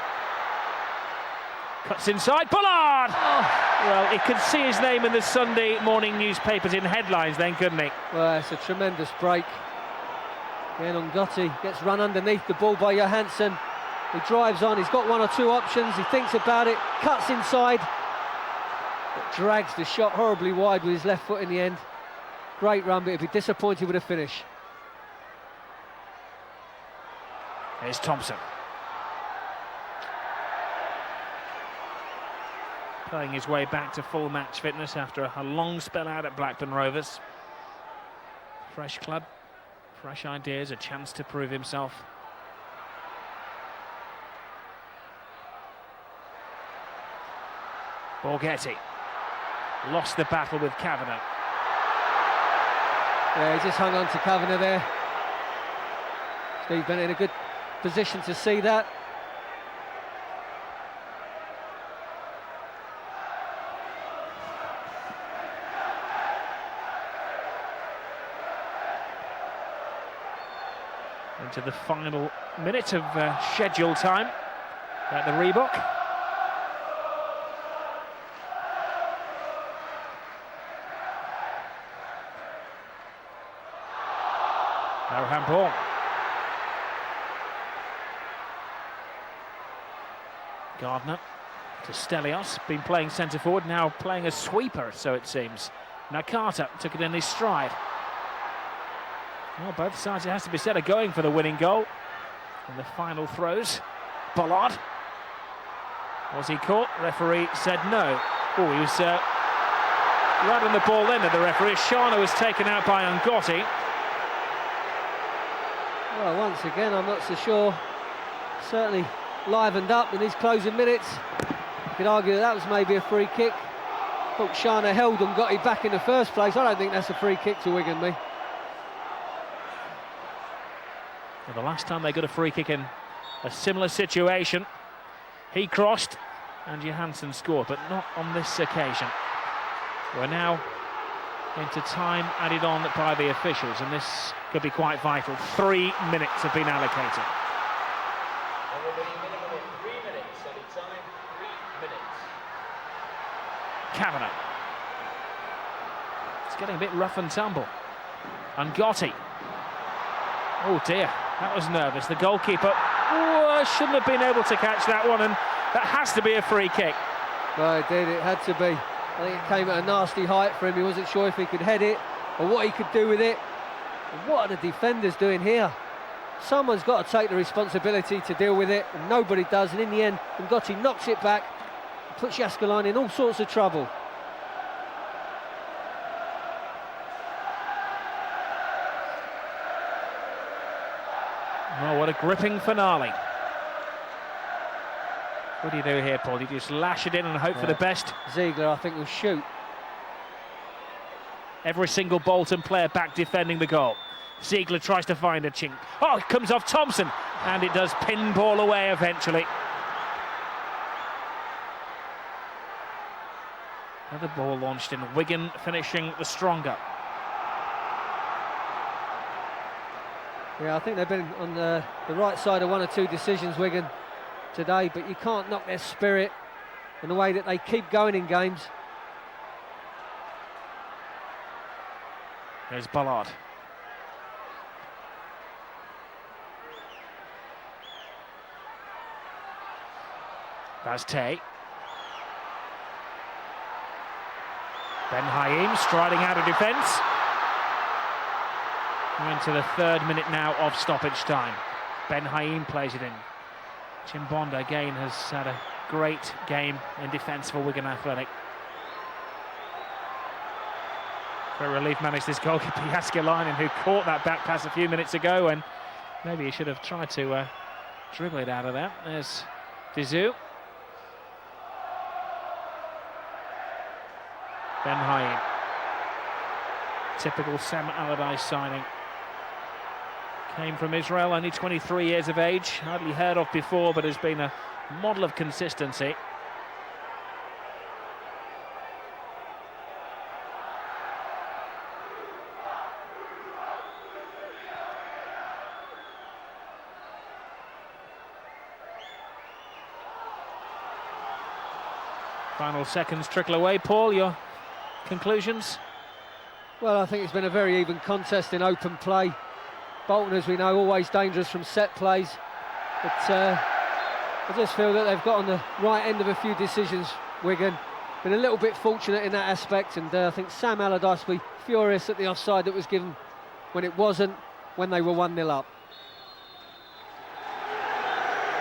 Cuts inside, Bullard! Oh, well, he could see his name in the Sunday morning newspapers in headlines then, couldn't he? Well, it's a tremendous break. Again on Gotti, gets run underneath the ball by Johansson. He drives on, he's got one or two options, he thinks about it, cuts inside, but drags the shot horribly wide with his left foot in the end. Great run, but he'd be disappointed with a finish. Here's Thompson. playing his way back to full match fitness after a long spell out at Blackburn Rovers. Fresh club, fresh ideas, a chance to prove himself. Borghetti lost the battle with Kavanagh. Yeah, he just hung on to Kavanagh there. Steve Bennett in a good position to see that. Into the final minute of schedule time at the Reebok. Now handball. Gardner to Stelios, been playing centre forward, now playing a sweeper, so it seems. Nakata took it in his stride. Well, both sides, it has to be said, are going for the winning goal. In the final throws, Bollard. Was he caught? Referee said no. Oh, he was right on the ball then at the referee. Shana was taken out by Ngotti. Well, once again, I'm not so sure. Certainly livened up in these closing minutes. You could argue that was maybe a free kick. Thought Shana held Ngotti back in the first place. I don't think that's a free kick to Wigan, me. Well, the last time they got a free kick in a similar situation, he crossed and Johansson scored, but not on this occasion. We're now into time added on by the officials, and this could be quite vital. 3 minutes have been allocated. There will be a minimum of 3 minutes at a time. 3 minutes. Kavanagh. It's getting a bit rough and tumble. Ngotti. Oh dear, that was nervous. The goalkeeper shouldn't have been able to catch that one, and that has to be a free kick. Well, it did, it had to be. I think it came at a nasty height for him. He wasn't sure if he could head it or what he could do with it. And what are the defenders doing here? Someone's got to take the responsibility to deal with it, and nobody does. And in the end, Ngotti knocks it back, puts Jääskeläinen in all sorts of trouble. Oh, what a gripping finale. What do you do here, Paul? You just lash it in and hope for the best? Ziegler, I think, will shoot. Every single Bolton player back defending the goal. Ziegler tries to find a chink. Oh, it comes off Thompson, and it does pinball away eventually. Another ball launched in. Wigan finishing the stronger. Yeah, I think they've been on the right side of one or two decisions, Wigan, today, but you can't knock their spirit and the way that they keep going in games. There's Bollard. Bastei. Ben Haim striding out of defence. We're into the 3rd minute now of stoppage time. Ben Haim plays it in. Chimbonda again has had a great game in defence for Wigan Athletic. For relief managed this goalkeeper Jääskeläinen, who caught that back pass a few minutes ago, and maybe he should have tried to dribble it out of that. There's Dizou. Ben Haim. Typical Sam Allardyce signing. Came from Israel, only 23 years of age, hardly heard of before, but has been a model of consistency. Final seconds trickle away. Paul, your conclusions? Well, I think it's been a very even contest in open play. Bolton, as we know, always dangerous from set plays. But I just feel that they've got on the right end of a few decisions, Wigan. Been a little bit fortunate in that aspect, and I think Sam Allardyce will be furious at the offside that was given when it wasn't, when they were 1-0 up.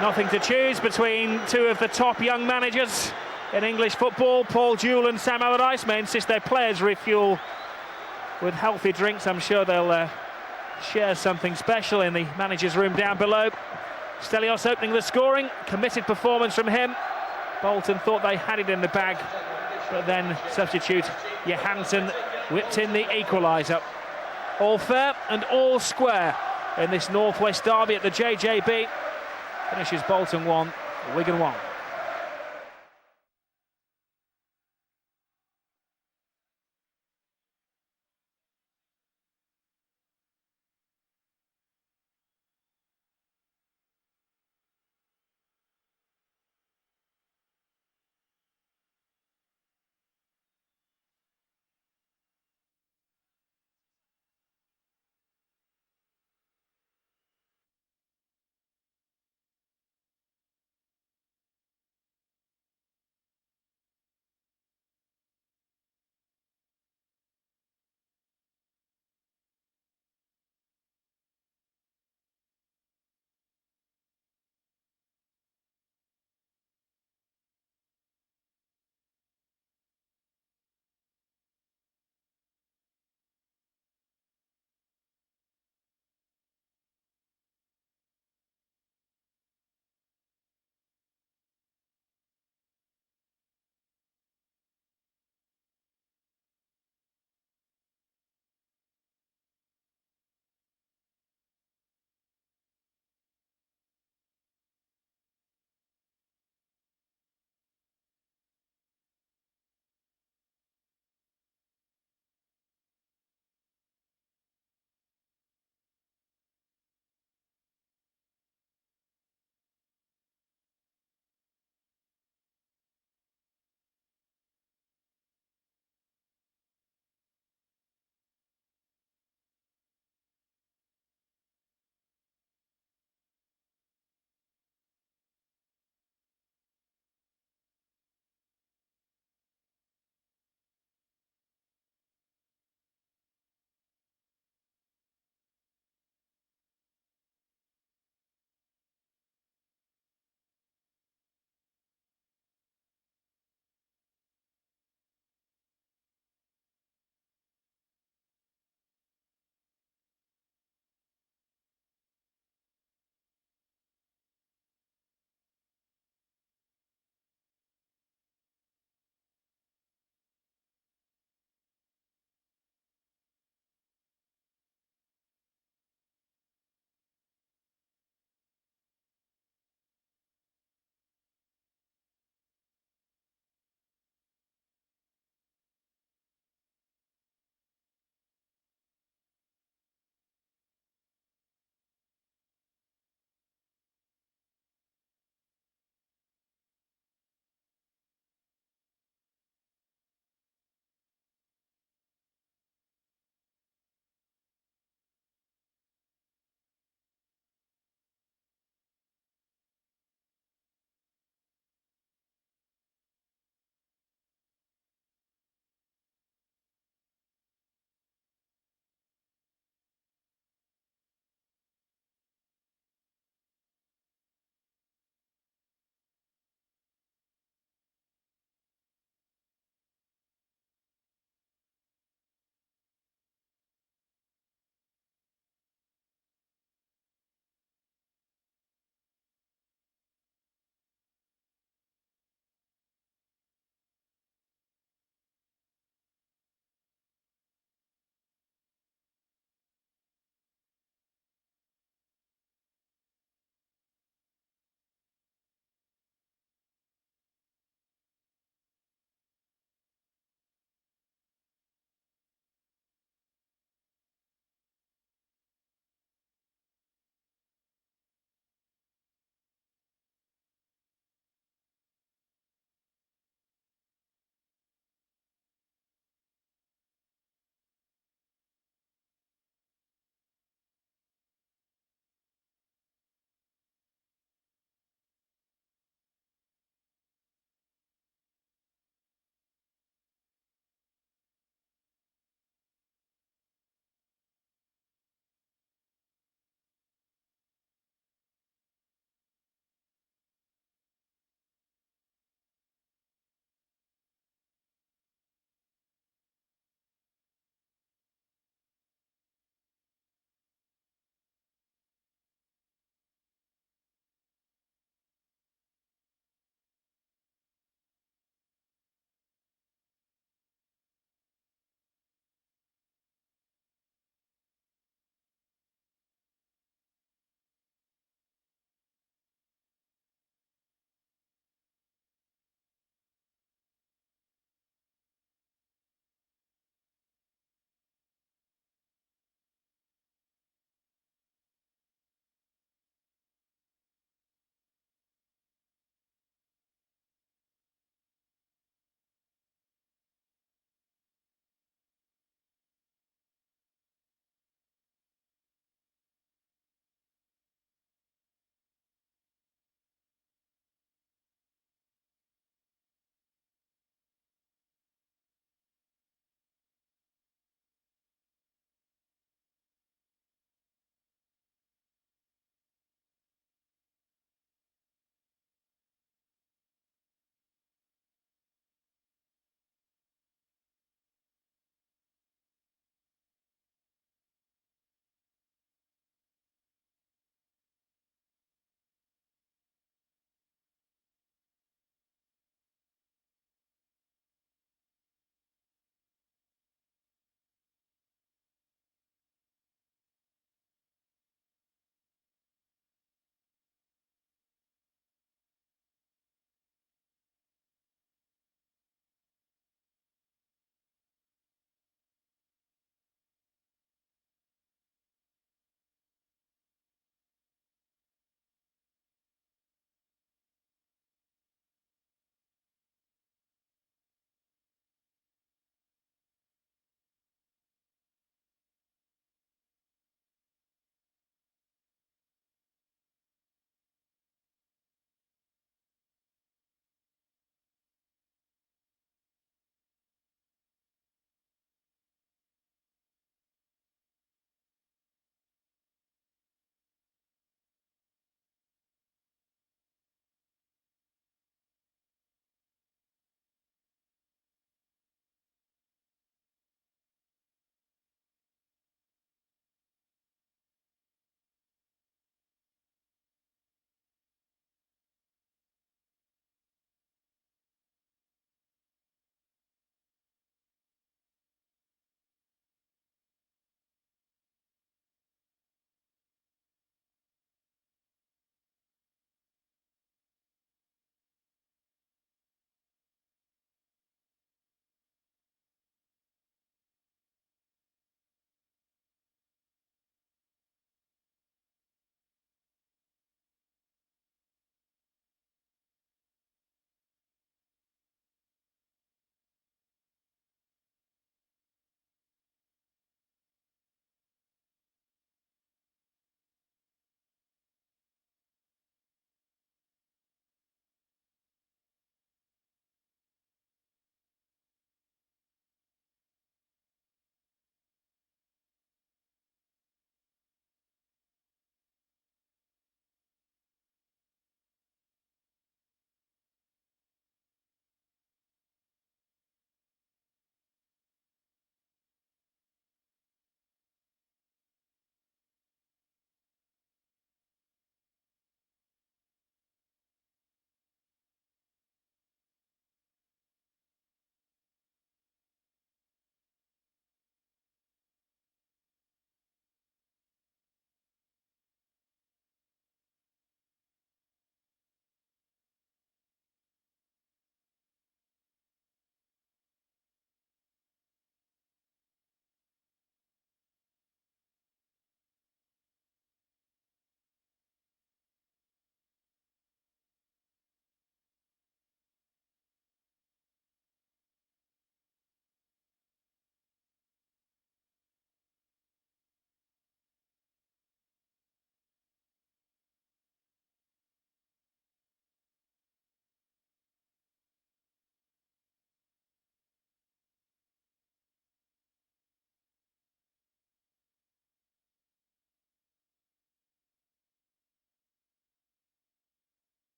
Nothing to choose between two of the top young managers. in English football. Paul Jewell and Sam Allardyce may insist their players refuel with healthy drinks. I'm sure they'll share something special in the manager's room down below. Stelios opening the scoring, committed performance from him. Bolton thought they had it in the bag, but then substitute Johansson whipped in the equaliser. All fair and all square in this Northwest derby at the JJB. Finishes Bolton 1, Wigan 1.